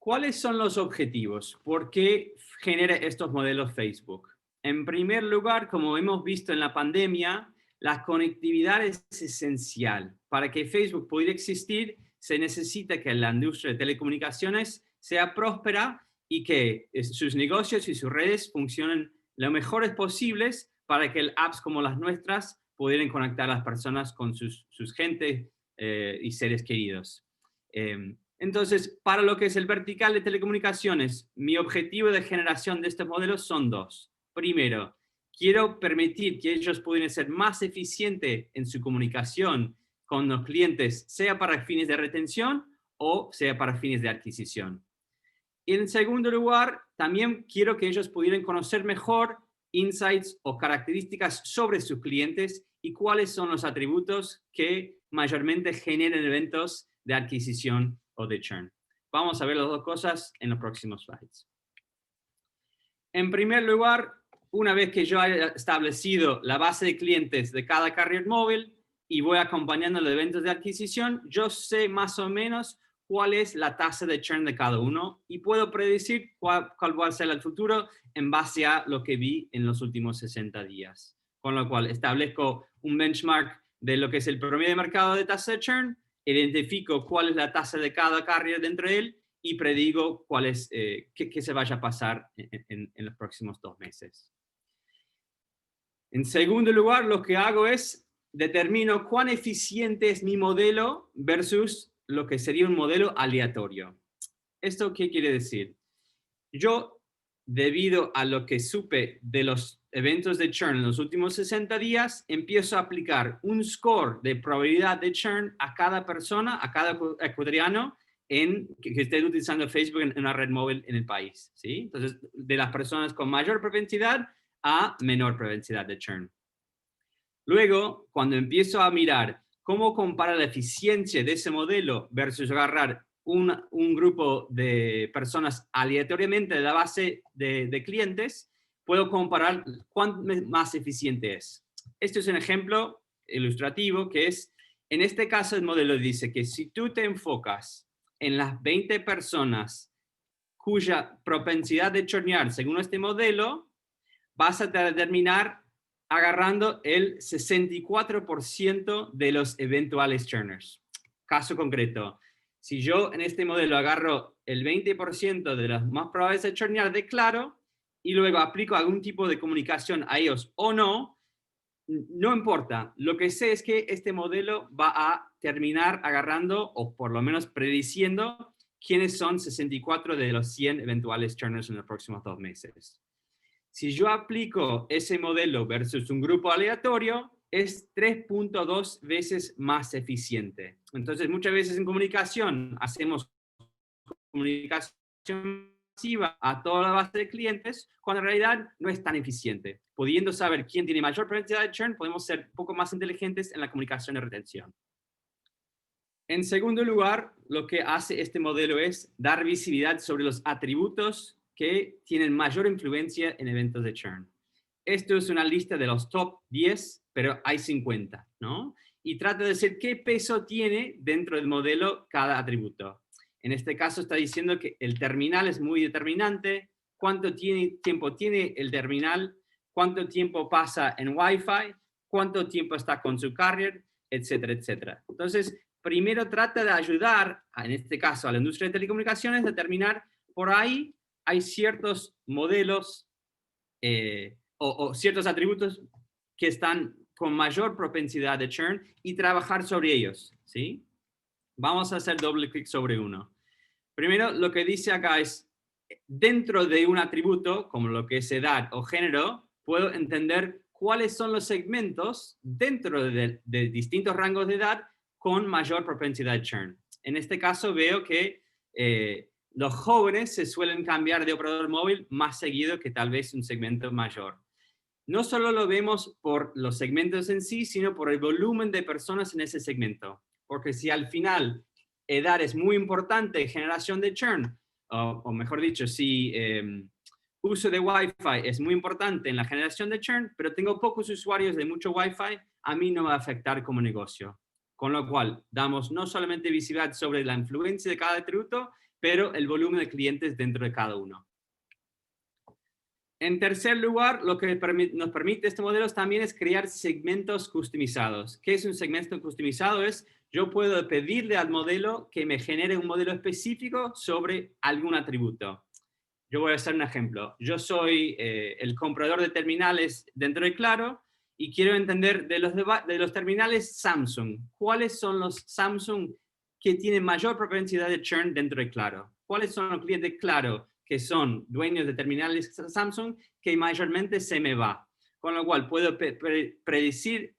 ¿Cuáles son los objetivos? ¿Por qué genera estos modelos Facebook? En primer lugar, como hemos visto en la pandemia, la conectividad es esencial. Para que Facebook pueda existir, se necesita que la industria de telecomunicaciones sea próspera y que sus negocios y sus redes funcionen lo mejores posibles para que apps como las nuestras pudieran conectar a las personas con sus gente y seres queridos. Entonces, para lo que es el vertical de telecomunicaciones, mi objetivo de generación de estos modelos son dos. Primero, quiero permitir que ellos puedan ser más eficientes en su comunicación con los clientes, sea para fines de retención o sea para fines de adquisición. Y en segundo lugar, también quiero que ellos pudieran conocer mejor insights o características sobre sus clientes y cuáles son los atributos que mayormente generan eventos de adquisición o de churn. Vamos a ver las dos cosas en los próximos slides. En primer lugar, una vez que yo haya establecido la base de clientes de cada carrier móvil y voy acompañando los eventos de adquisición, yo sé más o menos cuál es la tasa de churn de cada uno y puedo predecir cuál va a ser el futuro en base a lo que vi en los últimos 60 días. Con lo cual establezco un benchmark de lo que es el promedio de mercado de tasa de churn, identifico cuál es la tasa de cada carrier dentro de él y predigo cuál es, qué se vaya a pasar en los próximos 2 meses. En segundo lugar, lo que hago es determino cuán eficiente es mi modelo versus lo que sería un modelo aleatorio. ¿Esto qué quiere decir? Yo, debido a lo que supe de los eventos de churn en los últimos 60 días, empiezo a aplicar un score de probabilidad de churn a cada persona, a cada ecuatoriano que esté utilizando Facebook en una red móvil en el país, ¿sí? Entonces, de las personas con mayor propensidad a menor propensidad de churn. Luego, cuando empiezo a mirar cómo compara la eficiencia de ese modelo versus agarrar un grupo de personas aleatoriamente de la base de clientes, puedo comparar cuán más eficiente es. Este es un ejemplo ilustrativo que es, en este caso el modelo dice que si tú te enfocas en las 20 personas cuya propensidad de churnear según este modelo, vas a determinar agarrando el 64% de los eventuales churners. Caso concreto, si yo en este modelo agarro el 20% de los más probables de churnear de Claro y luego aplico algún tipo de comunicación a ellos o no, no importa. Lo que sé es que este modelo va a terminar agarrando o por lo menos prediciendo quiénes son 64 de los 100 eventuales churners en los próximos 2 meses. Si yo aplico ese modelo versus un grupo aleatorio, es 3.2 veces más eficiente. Entonces, muchas veces en comunicación hacemos comunicación masiva a toda la base de clientes, cuando en realidad no es tan eficiente. Pudiendo saber quién tiene mayor probabilidad de churn, podemos ser un poco más inteligentes en la comunicación de retención. En segundo lugar, lo que hace este modelo es dar visibilidad sobre los atributos que tienen mayor influencia en eventos de churn. Esto es una lista de los top 10, pero hay 50, ¿no? Y trata de decir qué peso tiene dentro del modelo cada atributo. En este caso está diciendo que el terminal es muy determinante, cuánto tiempo tiene el terminal, cuánto tiempo pasa en Wi-Fi, cuánto tiempo está con su carrier, etcétera, etcétera. Entonces, primero trata de ayudar, en este caso a la industria de telecomunicaciones, a determinar por ahí hay ciertos modelos o ciertos atributos que están con mayor propensidad de churn y trabajar sobre ellos, ¿sí? Vamos a hacer doble clic sobre uno. Primero, lo que dice acá es, dentro de un atributo, como lo que es edad o género, puedo entender cuáles son los segmentos dentro de distintos rangos de edad con mayor propensidad de churn. En este caso veo que los jóvenes se suelen cambiar de operador móvil más seguido que tal vez un segmento mayor. no solo lo vemos por los segmentos en sí, sino por el volumen de personas en ese segmento. Porque si al final edad es muy importante, generación de churn, o mejor dicho, si uso de Wi-Fi es muy importante en la generación de churn, pero tengo pocos usuarios de mucho Wi-Fi, a mí no va a afectar como negocio. Con lo cual, damos no solamente visibilidad sobre la influencia de cada atributo, pero el volumen de clientes dentro de cada uno. En tercer lugar, lo que nos permite este modelo también es crear segmentos customizados. ¿Qué es un segmento customizado? Es yo puedo pedirle al modelo que me genere un modelo específico sobre algún atributo. Yo voy a hacer un ejemplo. Yo soy el comprador de terminales dentro de Claro y quiero entender de los terminales Samsung. ¿Cuáles son los Samsung que tienen mayor propensidad de churn dentro de Claro? ¿Cuáles son los clientes Claro que son dueños de terminales Samsung que mayormente se me va? Con lo cual puedo predecir,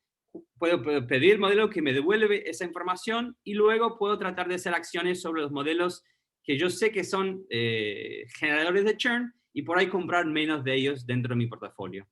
puedo pedir modelo que me devuelve esa información y luego puedo tratar de hacer acciones sobre los modelos que yo sé que son generadores de churn y por ahí comprar menos de ellos dentro de mi portafolio.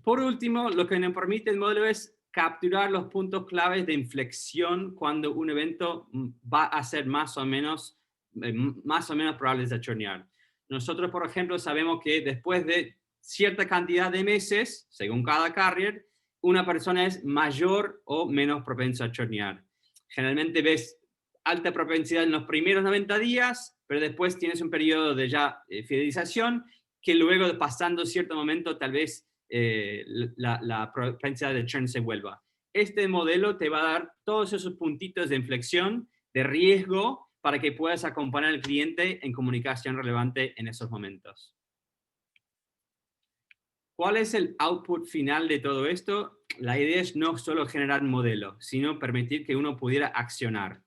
Por último, lo que nos permite el modelo es capturar los puntos claves de inflexión cuando un evento va a ser más o menos probable de churnear. Nosotros, por ejemplo, sabemos que después de cierta cantidad de meses, según cada carrier, una persona es mayor o menos propensa a churnear. Generalmente ves alta propensidad en los primeros 90 días, pero después tienes un periodo de ya fidelización que luego, pasando cierto momento, tal vez la propensidad de churn se vuelva. Este modelo te va a dar todos esos puntitos de inflexión, de riesgo, para que puedas acompañar al cliente en comunicación relevante en esos momentos. ¿Cuál es el output final de todo esto? La idea es no solo generar un modelo, sino permitir que uno pudiera accionar.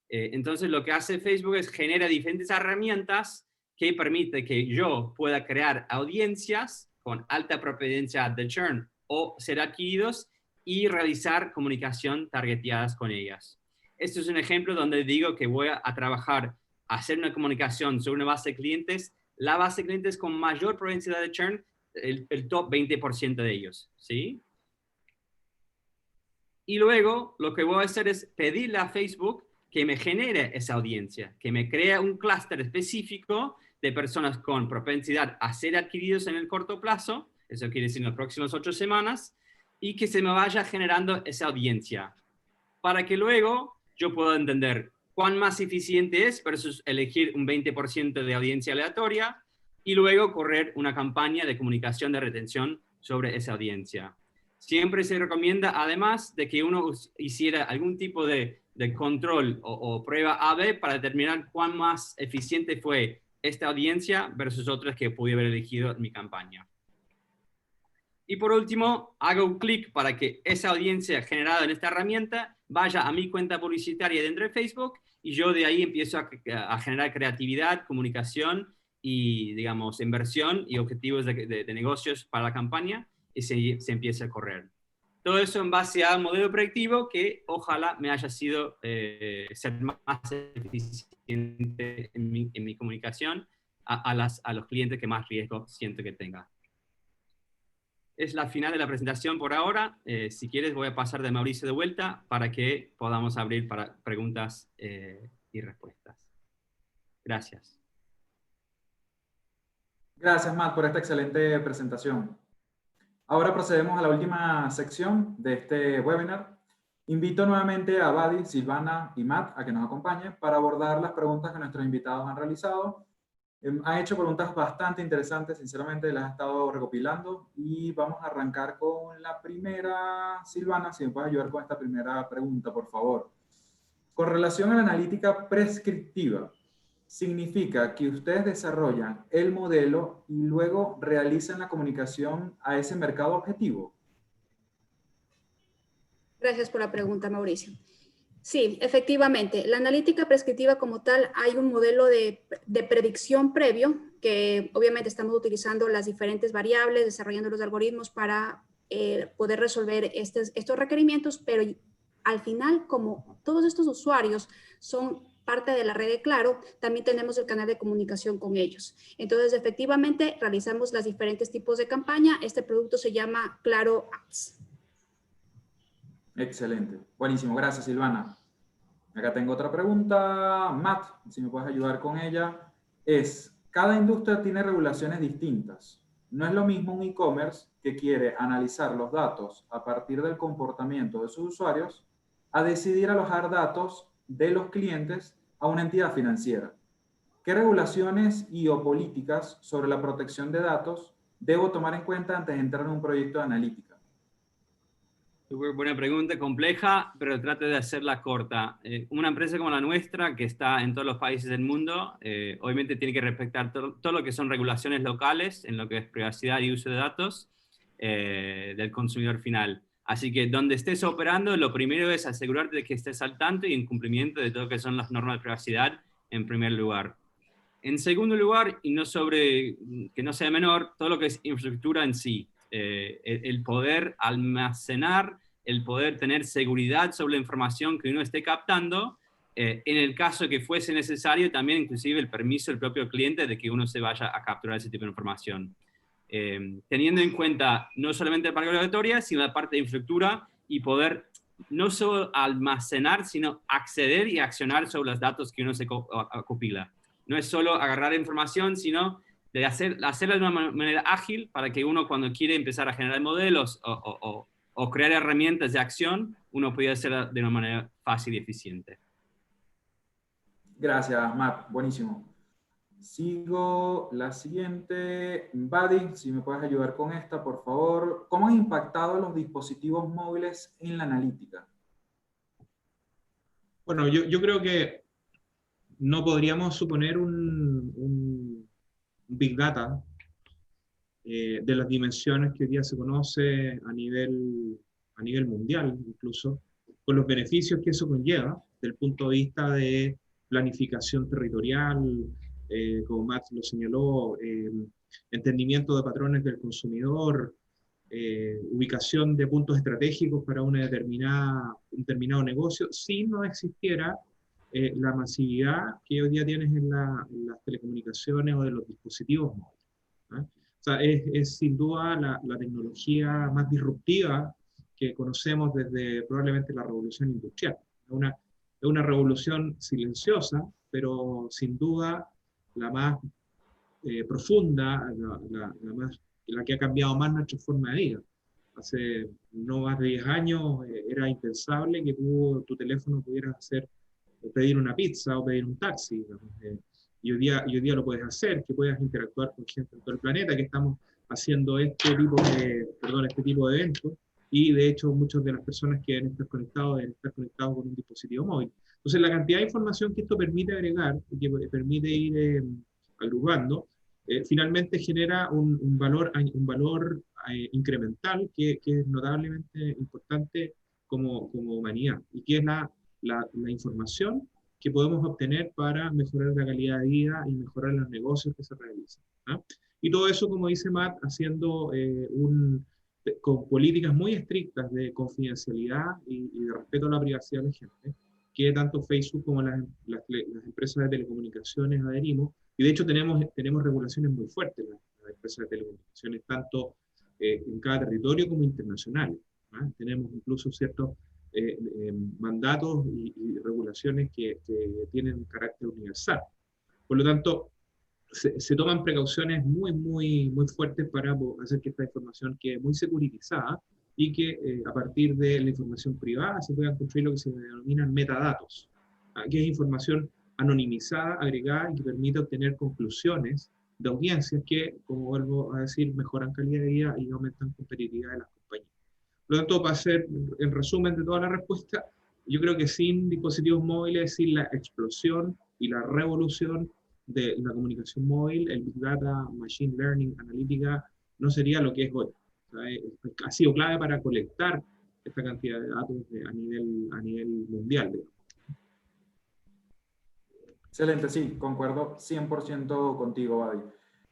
Entonces, lo que hace Facebook es genera diferentes herramientas que permite que yo pueda crear audiencias con alta propensidad de churn o ser adquiridos y realizar comunicación targeteadas con ellas. Este es un ejemplo donde digo que voy a trabajar, hacer una comunicación sobre una base de clientes, la base de clientes con mayor propensidad de churn, el top 20% de ellos, ¿sí? Y luego lo que voy a hacer es pedirle a Facebook que me genere esa audiencia, que me crea un clúster específico de personas con propensidad a ser adquiridos en el corto plazo, eso quiere decir en las próximas 8 semanas, y que se me vaya generando esa audiencia, para que luego yo pueda entender cuán más eficiente es versus elegir un 20% de audiencia aleatoria, y luego correr una campaña de comunicación de retención sobre esa audiencia. Siempre se recomienda, además, de que uno hiciera algún tipo de control o prueba A/B para determinar cuán más eficiente fue esta audiencia versus otras que pude haber elegido en mi campaña. Y por último, hago un clic para que esa audiencia generada en esta herramienta vaya a mi cuenta publicitaria dentro de Facebook y yo de ahí empiezo a generar creatividad, comunicación y, digamos, inversión y objetivos de negocios para la campaña y se empieza a correr. Todo eso en base a un modelo predictivo que ojalá me haya sido ser más eficiente en mi comunicación a los clientes que más riesgo siento que tenga. Es la final de la presentación por ahora. Si quieres voy a pasar de Mauricio de vuelta para que podamos abrir para preguntas y respuestas. Gracias. Gracias, Matt, por esta excelente presentación. Ahora procedemos a la última sección de este webinar. Invito nuevamente a Badi, Silvana y Matt a que nos acompañen para abordar las preguntas que nuestros invitados han realizado. Han hecho preguntas bastante interesantes, sinceramente las he estado recopilando y vamos a arrancar con la primera. Silvana, si me puedes ayudar con esta primera pregunta, por favor. Con relación a la analítica prescriptiva, ¿significa que ustedes desarrollan el modelo y luego realizan la comunicación a ese mercado objetivo? Gracias por la pregunta, Mauricio. Sí, efectivamente. La analítica prescriptiva como tal, hay un modelo de predicción previo que obviamente estamos utilizando las diferentes variables, desarrollando los algoritmos para poder resolver estos requerimientos, pero al final, como todos estos usuarios son parte de la red de Claro, también tenemos el canal de comunicación con ellos. Entonces, efectivamente, realizamos los diferentes tipos de campaña. Este producto se llama Claro Ads. Excelente. Buenísimo. Gracias, Silvana. Acá tengo otra pregunta. Matt, si me puedes ayudar con ella. Cada industria tiene regulaciones distintas. No es lo mismo un e-commerce que quiere analizar los datos a partir del comportamiento de sus usuarios a decidir alojar datos de los clientes a una entidad financiera. ¿Qué regulaciones y o políticas sobre la protección de datos debo tomar en cuenta antes de entrar en un proyecto de analítica? Súper buena pregunta, compleja, pero trate de hacerla corta. Una empresa como la nuestra, que está en todos los países del mundo, obviamente tiene que respetar todo lo que son regulaciones locales, en lo que es privacidad y uso de datos del consumidor final. Así que donde estés operando, lo primero es asegurarte de que estés al tanto y en cumplimiento de todo lo que son las normas de privacidad en primer lugar. En segundo lugar, y no sobre, que no sea menor, todo lo que es infraestructura en sí. El poder almacenar, el poder tener seguridad sobre la información que uno esté captando, en el caso que fuese necesario, también inclusive el permiso del propio cliente de que uno se vaya a capturar ese tipo de información. Teniendo en cuenta no solamente la parte regulatoria, sino la parte de infraestructura y poder no solo almacenar, sino acceder y accionar sobre los datos que uno se acopila. No es solo agarrar información, sino de hacerla de una manera ágil para que uno cuando quiere empezar a generar modelos o crear herramientas de acción, uno pueda hacerla de una manera fácil y eficiente. Gracias, Matt. Buenísimo. Sigo la siguiente. Buddy, si me puedes ayudar con esta, por favor. ¿Cómo han impactado los dispositivos móviles en la analítica? Bueno, yo creo que no podríamos suponer un Big Data de las dimensiones que hoy día se conoce a nivel mundial, incluso, con los beneficios que eso conlleva, desde el punto de vista de planificación territorial, como Matt lo señaló, entendimiento de patrones del consumidor, ubicación de puntos estratégicos para un determinado negocio, si no existiera la masividad que hoy día tienes en las telecomunicaciones o de los dispositivos móviles, ¿eh? O sea, es sin duda la tecnología más disruptiva que conocemos desde probablemente la revolución industrial. Es una revolución silenciosa, pero sin duda la más profunda, la que ha cambiado más nuestra forma de vida. Hace no más de 10 años era impensable que tu teléfono pudieras pedir una pizza o pedir un taxi, digamos. Y hoy día lo puedes hacer, que puedas interactuar con gente en todo el planeta, que estamos haciendo este tipo de eventos, y de hecho muchas de las personas que deben estar conectados con un dispositivo móvil. Entonces la cantidad de información que esto permite agregar, que permite ir agrupando, finalmente genera un valor incremental que es notablemente importante como humanidad, y que es la información que podemos obtener para mejorar la calidad de vida y mejorar los negocios que se realizan, ¿no? Y todo eso, como dice Matt, haciendo con políticas muy estrictas de confidencialidad y de respeto a la privacidad de la gente, que tanto Facebook como las empresas de telecomunicaciones adherimos. Y de hecho tenemos regulaciones muy fuertes las empresas de telecomunicaciones, tanto en cada territorio como internacionales, ¿no? Tenemos incluso ciertos mandatos y regulaciones que tienen carácter universal. Por lo tanto, se toman precauciones muy, muy, muy fuertes para hacer que esta información quede muy securitizada y que a partir de la información privada se puedan construir lo que se denominan metadatos, que es información anonimizada, agregada y que permite obtener conclusiones de audiencias que, como vuelvo a decir, mejoran calidad de vida y aumentan competitividad de las compañías. Por lo tanto, para hacer el resumen de toda la respuesta, yo creo que sin dispositivos móviles, sin la explosión y la revolución de la comunicación móvil, el Big Data, Machine Learning, analítica, no sería lo que es hoy. O sea, ha sido clave para colectar esta cantidad de datos a nivel mundial, digamos. Excelente, sí, concuerdo 100% contigo, Buddy.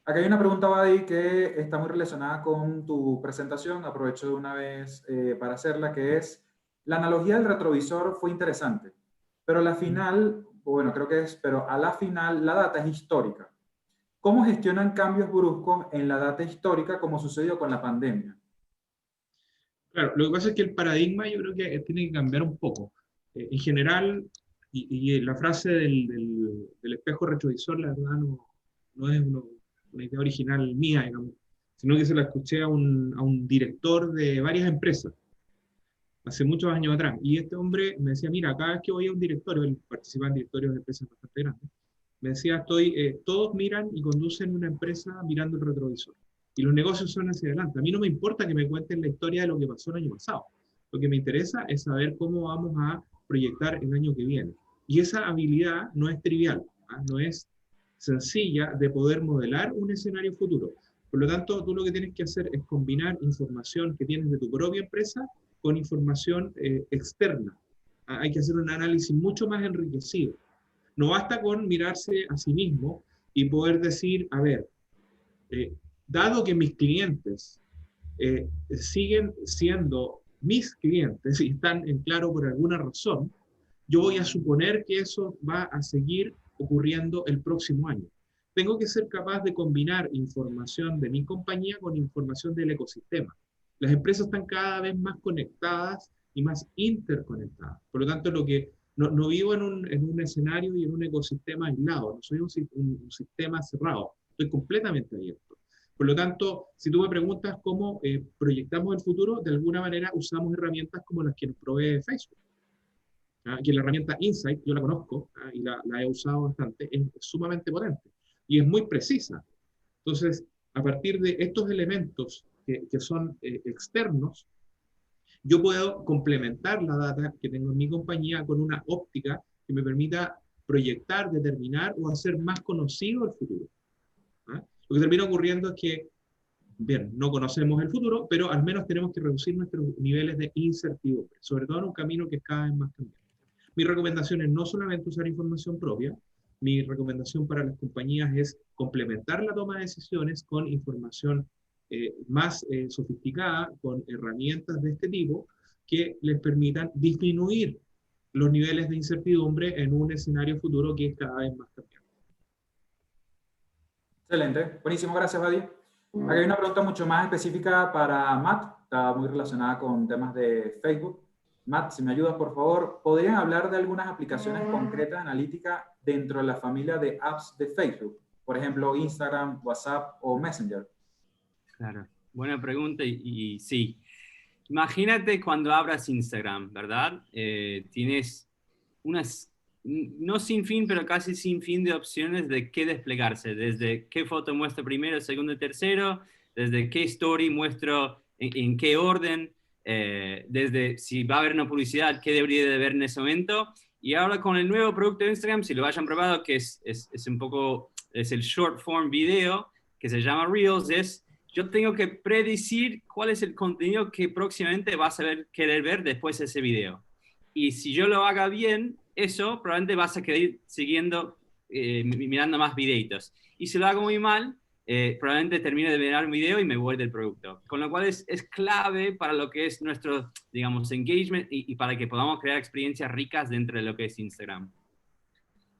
Acá hay una pregunta, Buddy, que está muy relacionada con tu presentación. Aprovecho de una vez para hacerla, que es: la analogía del retrovisor fue interesante, pero la final, o bueno, creo que es, pero a la final la data es histórica. ¿Cómo gestionan cambios bruscos en la data histórica como sucedió con la pandemia? Claro, lo que pasa es que el paradigma yo creo que tiene que cambiar un poco. En general, y la frase del espejo retrovisor, la verdad, no es una idea original mía, digamos, sino que se la escuché a un director de varias empresas hace muchos años atrás. Y este hombre me decía, mira, cada vez que voy a un directorio, él participa en directorios de empresas bastante grandes, me decía, todos miran y conducen una empresa mirando el retrovisor. Y los negocios son hacia adelante. A mí no me importa que me cuenten la historia de lo que pasó el año pasado. Lo que me interesa es saber cómo vamos a proyectar el año que viene. Y esa habilidad no es trivial, ¿ah? No es sencilla de poder modelar un escenario futuro. Por lo tanto, tú lo que tienes que hacer es combinar información que tienes de tu propia empresa con información externa. Hay que hacer un análisis mucho más enriquecido. No basta con mirarse a sí mismo y poder decir, a ver, dado que mis clientes siguen siendo mis clientes y están en claro por alguna razón, yo voy a suponer que eso va a seguir ocurriendo el próximo año. Tengo que ser capaz de combinar información de mi compañía con información del ecosistema. Las empresas están cada vez más conectadas y más interconectadas. Por lo tanto, no vivo en un escenario y en un ecosistema aislado, no soy un sistema cerrado, estoy completamente abierto. Por lo tanto, si tú me preguntas cómo proyectamos el futuro, de alguna manera usamos herramientas como las que nos provee Facebook. Que la herramienta Insight, yo la conozco y la he usado bastante, es sumamente potente y es muy precisa. Entonces, a partir de estos elementos que son externos, yo puedo complementar la data que tengo en mi compañía con una óptica que me permita proyectar, determinar o hacer más conocido el futuro. ¿Ah? Lo que termina ocurriendo es que, bien, no conocemos el futuro, pero al menos tenemos que reducir nuestros niveles de incertidumbre, sobre todo en un camino que es cada vez más cambiante. Mi recomendación es no solamente usar información propia, mi recomendación para las compañías es complementar la toma de decisiones con información más sofisticada, con herramientas de este tipo, que les permitan disminuir los niveles de incertidumbre en un escenario futuro que es cada vez más cambiante. Excelente, buenísimo, gracias, Badi. Aquí hay una pregunta mucho más específica para Matt, está muy relacionada con temas de Facebook. Matt, si me ayudas, por favor, ¿podrían hablar de algunas aplicaciones concretas de analítica dentro de la familia de apps de Facebook? Por ejemplo, Instagram, WhatsApp o Messenger. Claro, buena pregunta y sí. Imagínate cuando abras Instagram, ¿verdad? Tienes unas, no sin fin, pero casi sin fin de opciones de qué desplegarse. Desde qué foto muestro primero, segundo y tercero, desde qué story muestro, en qué orden, desde si va a haber una publicidad, qué debería de ver en ese momento. Y ahora con el nuevo producto de Instagram, si lo hayan probado, que es un poco, es el short form video, que se llama Reels, yo tengo que predecir cuál es el contenido que próximamente vas a querer ver después de ese video. Y si yo lo haga bien, eso probablemente vas a querer siguiendo, mirando más videitos. Y si lo hago muy mal, probablemente termine de mirar un video y me voy del producto. Con lo cual es clave para lo que es nuestro, digamos, engagement y para que podamos crear experiencias ricas dentro de lo que es Instagram.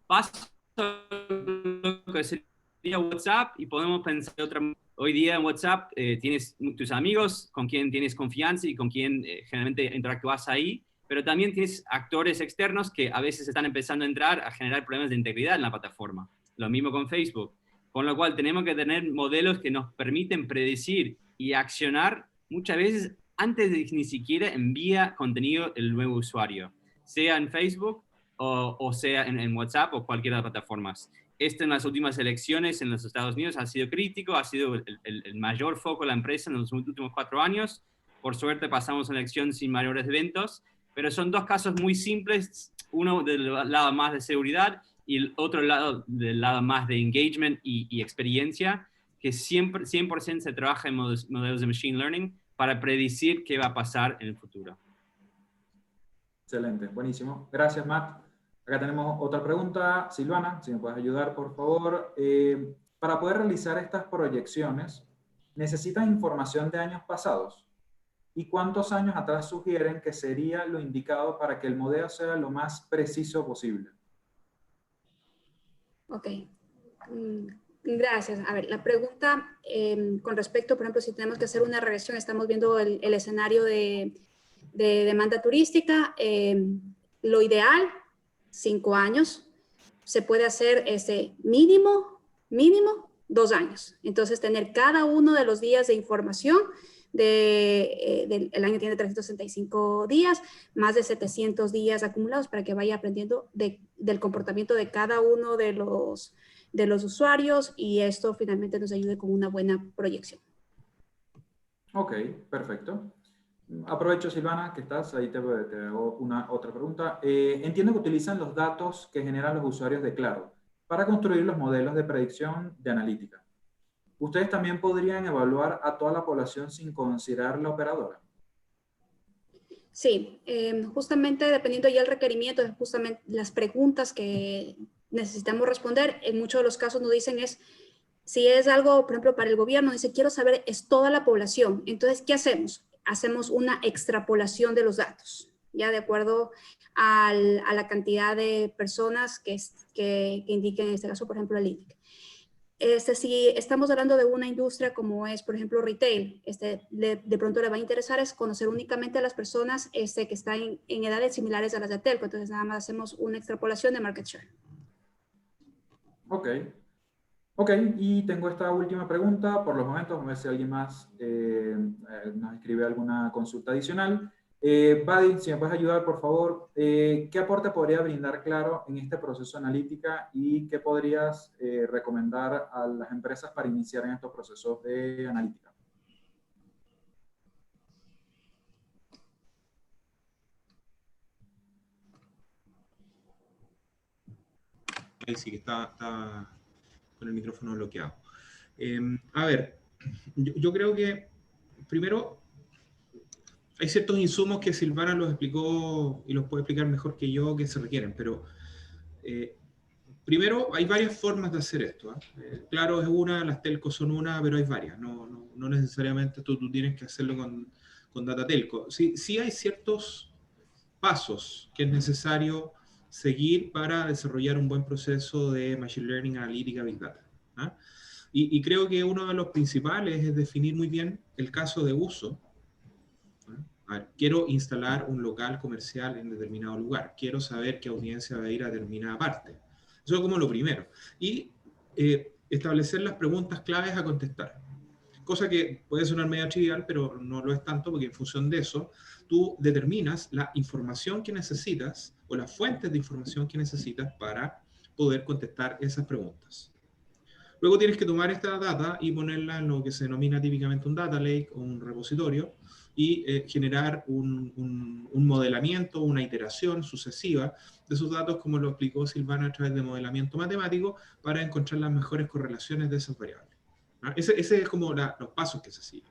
Paso lo que sería WhatsApp y podemos pensar otra. Hoy día en WhatsApp tienes tus amigos con quien tienes confianza y con quien generalmente interactúas ahí, pero también tienes actores externos que a veces están empezando a entrar a generar problemas de integridad en la plataforma. Lo mismo con Facebook. Con lo cual tenemos que tener modelos que nos permiten predecir y accionar muchas veces antes de que ni siquiera envía contenido el nuevo usuario, sea en Facebook o sea en WhatsApp o cualquiera de las plataformas. Esto en las últimas elecciones en los Estados Unidos ha sido crítico, ha sido el mayor foco de la empresa en los últimos 4 años. Por suerte pasamos una elección sin mayores eventos, pero son dos casos muy simples, uno del lado más de seguridad y el otro lado del lado más de engagement y experiencia, que 100% se trabaja en modelos de machine learning para predecir qué va a pasar en el futuro. Excelente, buenísimo. Gracias, Matt. Acá tenemos otra pregunta. Silvana, si me puedes ayudar, por favor. Para poder realizar estas proyecciones, ¿necesitan información de años pasados? ¿Y cuántos años atrás sugieren que sería lo indicado para que el modelo sea lo más preciso posible? Ok. Gracias. A ver, la pregunta con respecto, por ejemplo, si tenemos que hacer una regresión, estamos viendo el escenario de demanda turística. Lo ideal, 5 años. Se puede hacer mínimo 2 años. Entonces, tener cada uno de los días de información. El año tiene 365 días, más de 700 días acumulados para que vaya aprendiendo del comportamiento de cada uno de los usuarios, y esto finalmente nos ayude con una buena proyección. Ok, perfecto. Aprovecho, Silvana, que estás, ahí te hago otra pregunta. Entiendo que utilizan los datos que generan los usuarios de Claro para construir los modelos de predicción de analítica. ¿Ustedes también podrían evaluar a toda la población sin considerar la operadora? Sí, justamente dependiendo ya del requerimiento, justamente las preguntas que necesitamos responder, en muchos de los casos nos dicen si es algo, por ejemplo, para el gobierno, dice, quiero saber, es toda la población. Entonces, ¿qué hacemos? Hacemos una extrapolación de los datos, ya de acuerdo a la cantidad de personas que indiquen, en este caso, por ejemplo, el INDIC. Si estamos hablando de una industria como es, por ejemplo, retail, de pronto le va a interesar es conocer únicamente a las personas que están en edades similares a las de telco. Entonces, nada más hacemos una extrapolación de market share. Ok. Ok, y tengo esta última pregunta. Por los momentos, vamos a ver si alguien más nos escribe alguna consulta adicional. Buddy, si me puedes ayudar, por favor, ¿qué aporte podría brindar Claro en este proceso de analítica y qué podrías recomendar a las empresas para iniciar en estos procesos de analítica? Ahí sí que está con el micrófono bloqueado. A ver, yo creo que primero hay ciertos insumos que Silvana los explicó y los puede explicar mejor que yo que se requieren, pero primero hay varias formas de hacer esto. Claro, es una, las telcos son una, pero hay varias. No necesariamente tú tienes que hacerlo con data telco. Sí hay ciertos pasos que es necesario seguir para desarrollar un buen proceso de Machine Learning, analítica, Big Data. Y creo que uno de los principales es definir muy bien el caso de uso. A ver, quiero instalar un local comercial en determinado lugar. Quiero saber qué audiencia va a ir a determinada parte. Eso es como lo primero. Y establecer las preguntas claves a contestar. Cosa que puede sonar medio trivial, pero no lo es tanto, porque en función de eso, tú determinas la información que necesitas o las fuentes de información que necesitas para poder contestar esas preguntas. Luego tienes que tomar esta data y ponerla en lo que se denomina típicamente un data lake o un repositorio y generar un modelamiento, una iteración sucesiva de esos datos, como lo explicó Silvana a través de modelamiento matemático, para encontrar las mejores correlaciones de esas variables. Ese es como los pasos que se siguen.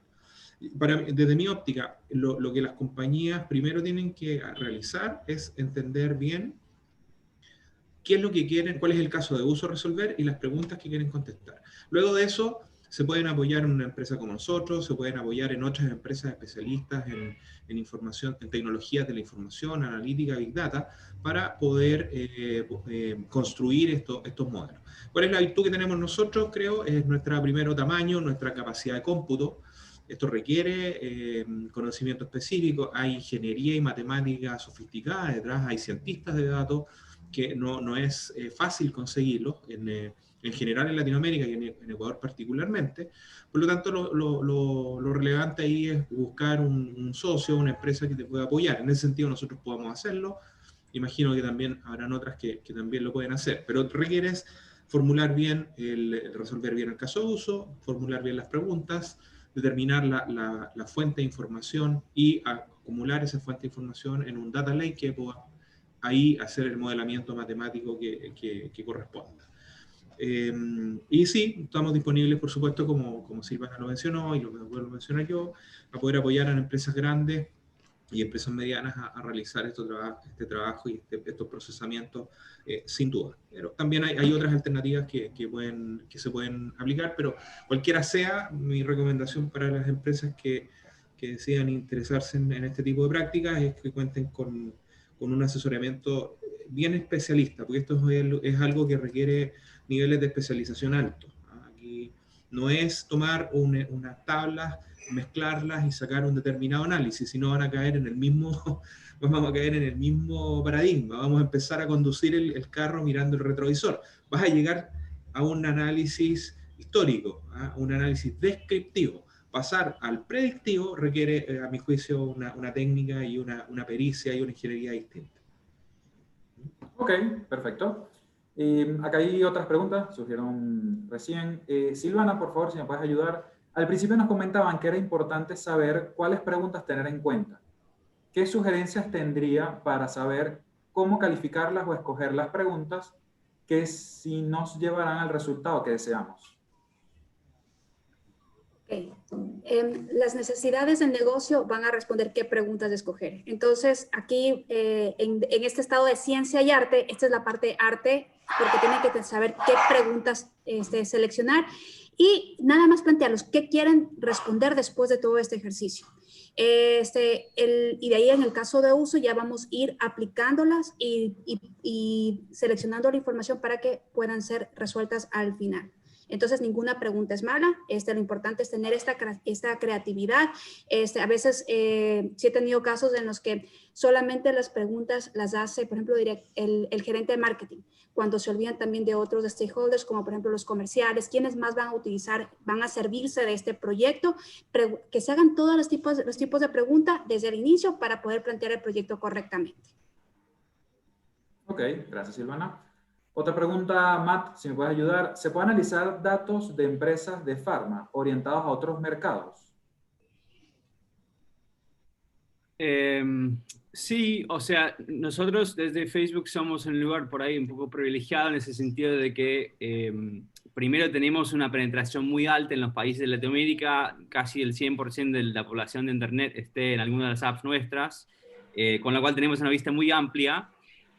Desde mi óptica, lo que las compañías primero tienen que realizar es entender bien qué es lo que quieren, cuál es el caso de uso a resolver y las preguntas que quieren contestar. Luego de eso, se pueden apoyar en una empresa como nosotros, se pueden apoyar en otras empresas especialistas en información, en tecnologías de la información, analítica, Big Data, para poder construir estos modelos. ¿Cuál es la virtud que tenemos nosotros? Creo, es nuestro primero tamaño, nuestra capacidad de cómputo. Esto requiere conocimiento específico, hay ingeniería y matemática sofisticada detrás, hay cientistas de datos, que no es fácil conseguirlo en general en Latinoamérica y en Ecuador particularmente. Por lo tanto, lo relevante ahí es buscar un socio, una empresa que te pueda apoyar. En ese sentido, nosotros podemos hacerlo. Imagino que también habrán otras que también lo pueden hacer, pero requieres formular bien, resolver bien el caso de uso, formular bien las preguntas, determinar la fuente de información y acumular esa fuente de información en un data lake que pueda ahí hacer el modelamiento matemático que corresponda. Y sí, estamos disponibles, por supuesto, como Silvana lo mencionó y lo vuelvo a mencionar yo, a poder apoyar a empresas grandes y empresas medianas a realizar este trabajo y estos procesamientos, sin duda. Pero también hay otras alternativas que se pueden aplicar, pero cualquiera sea, mi recomendación para las empresas que decidan interesarse en este tipo de prácticas es que cuenten con un asesoramiento bien especialista, porque esto es algo que requiere niveles de especialización altos. Aquí no es tomar unas tablas, mezclarlas y sacar un determinado análisis, sino van a caer en el mismo, vamos a caer en el mismo paradigma, vamos a empezar a conducir el carro mirando el retrovisor. Vas a llegar a un análisis histórico, a un análisis descriptivo. Pasar al predictivo requiere, a mi juicio, una técnica y una pericia y una ingeniería distinta. Ok, perfecto. Acá hay otras preguntas, surgieron recién. Silvana, por favor, si me puedes ayudar. Al principio nos comentaban que era importante saber cuáles preguntas tener en cuenta. ¿Qué sugerencias tendría para saber cómo calificarlas o escoger las preguntas que sí nos llevarán al resultado que deseamos? Okay. Las necesidades del negocio van a responder qué preguntas escoger. Entonces, aquí en este estado de ciencia y arte, esta es la parte arte, porque tienen que saber qué preguntas seleccionar y nada más plantearlos, qué quieren responder después de todo este ejercicio. Y de ahí en el caso de uso ya vamos a ir aplicándolas y seleccionando la información para que puedan ser resueltas al final. Entonces, ninguna pregunta es mala. Lo importante es tener esta creatividad. A veces sí he tenido casos en los que solamente las preguntas las hace, por ejemplo, el gerente de marketing, cuando se olvidan también de otros stakeholders, como por ejemplo los comerciales, quienes más van a utilizar, van a servirse de este proyecto, que se hagan todos los tipos de preguntas desde el inicio para poder plantear el proyecto correctamente. Ok, gracias Silvana. Otra pregunta, Matt, si me puedes ayudar. ¿Se puede analizar datos de empresas de farma orientados a otros mercados? Sí, o sea, nosotros desde Facebook somos un lugar por ahí un poco privilegiado en ese sentido de que primero tenemos una penetración muy alta en los países de Latinoamérica, casi el 100% de la población de Internet esté en alguna de las apps nuestras, con la cual tenemos una vista muy amplia,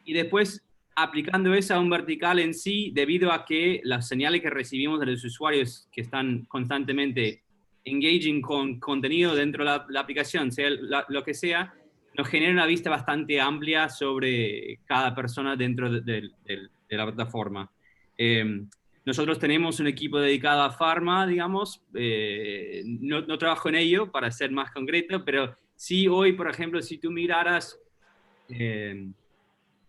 y después aplicando eso a un vertical en sí, debido a que las señales que recibimos de los usuarios que están constantemente engaging con contenido dentro de la aplicación, sea lo que sea, nos genera una vista bastante amplia sobre cada persona dentro de la plataforma. Nosotros tenemos un equipo dedicado a Pharma, digamos, no trabajo en ello para ser más concreto, pero sí hoy, por ejemplo, si tú miraras,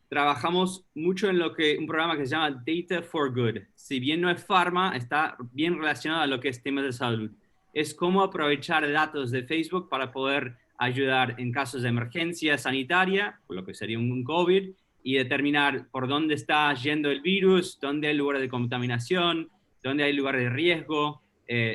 trabajamos mucho en un programa que se llama Data for Good. Si bien no es Pharma, está bien relacionado a lo que es temas de salud. Es cómo aprovechar datos de Facebook para poder ayudar en casos de emergencia sanitaria, lo que sería un COVID, y determinar por dónde está yendo el virus, dónde hay lugares de contaminación, dónde hay lugares de riesgo,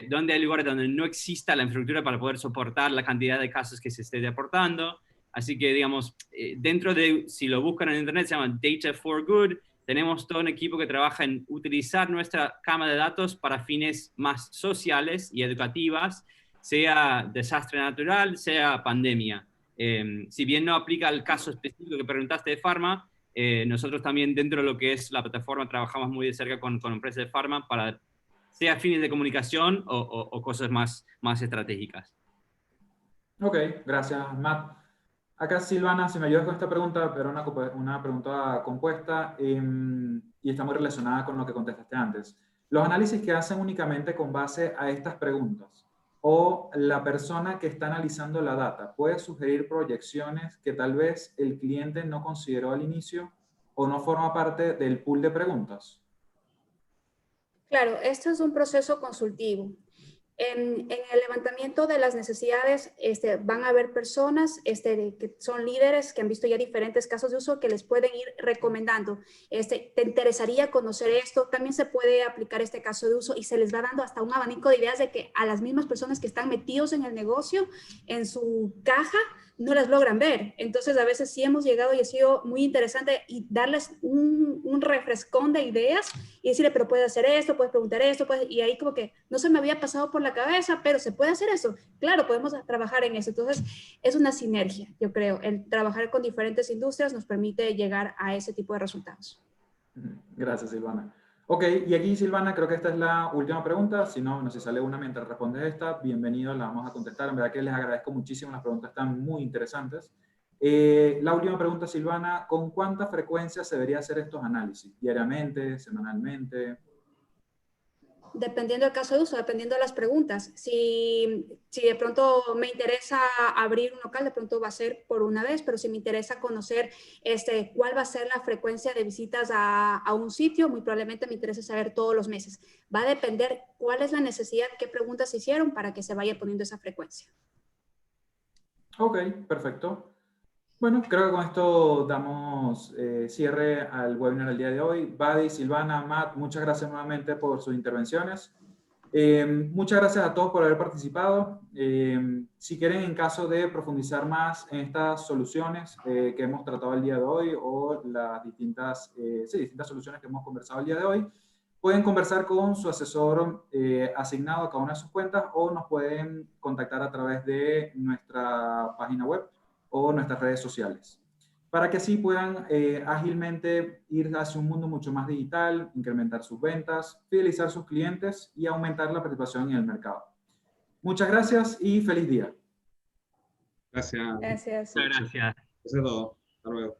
dónde hay lugares donde no exista la infraestructura para poder soportar la cantidad de casos que se esté deportando. Así que, digamos, dentro de, si lo buscan en internet, se llama Data for Good. Tenemos todo un equipo que trabaja en utilizar nuestra cama de datos para fines más sociales y educativas, sea desastre natural, sea pandemia. Si bien no aplica al caso específico que preguntaste de Pharma, nosotros también dentro de lo que es la plataforma trabajamos muy de cerca con empresas de Pharma para sea fines de comunicación o cosas más estratégicas. Ok, gracias, Matt. Acá Silvana, si me ayudas con esta pregunta, pero una pregunta compuesta y está muy relacionada con lo que contestaste antes. Los análisis que hacen únicamente con base a estas preguntas o la persona que está analizando la data puede sugerir proyecciones que tal vez el cliente no consideró al inicio o no forma parte del pool de preguntas. Claro, esto es un proceso consultivo. En el levantamiento de las necesidades van a haber personas que son líderes que han visto ya diferentes casos de uso que les pueden ir recomendando. ¿Te interesaría conocer esto? También se puede aplicar este caso de uso y se les va dando hasta un abanico de ideas de que a las mismas personas que están metidos en el negocio, en su caja, no las logran ver. Entonces, a veces sí hemos llegado y ha sido muy interesante y darles un refrescón de ideas y decirle, pero puedes hacer esto, puedes preguntar esto, y ahí como que no se me había pasado por la cabeza, pero se puede hacer eso. Claro, podemos trabajar en eso. Entonces, es una sinergia, yo creo. El trabajar con diferentes industrias nos permite llegar a ese tipo de resultados. Gracias, Silvana. Ok, y aquí, Silvana, creo que esta es la última pregunta. Si no sé si sale una mientras respondes esta, bienvenido, la vamos a contestar. En verdad que les agradezco muchísimo, las preguntas están muy interesantes. La última pregunta, Silvana, ¿con cuánta frecuencia se debería hacer estos análisis? ¿Diariamente? ¿Semanalmente? Dependiendo del caso de uso, dependiendo de las preguntas. Si de pronto me interesa abrir un local, de pronto va a ser por una vez, pero si me interesa conocer cuál va a ser la frecuencia de visitas a un sitio, muy probablemente me interesa saber todos los meses. Va a depender cuál es la necesidad, qué preguntas se hicieron para que se vaya poniendo esa frecuencia. Ok, perfecto. Bueno, creo que con esto damos cierre al webinar del día de hoy. Badi, Silvana, Matt, muchas gracias nuevamente por sus intervenciones. Muchas gracias a todos por haber participado. Si quieren, en caso de profundizar más en estas soluciones que hemos tratado el día de hoy o las distintas soluciones que hemos conversado el día de hoy, pueden conversar con su asesor asignado a cada una de sus cuentas o nos pueden contactar a través de nuestra página web o nuestras redes sociales, para que así puedan ágilmente ir hacia un mundo mucho más digital, incrementar sus ventas, fidelizar sus clientes y aumentar la participación en el mercado. Muchas gracias y feliz día. Gracias. Gracias. Muchas gracias. Eso es todo. Hasta luego.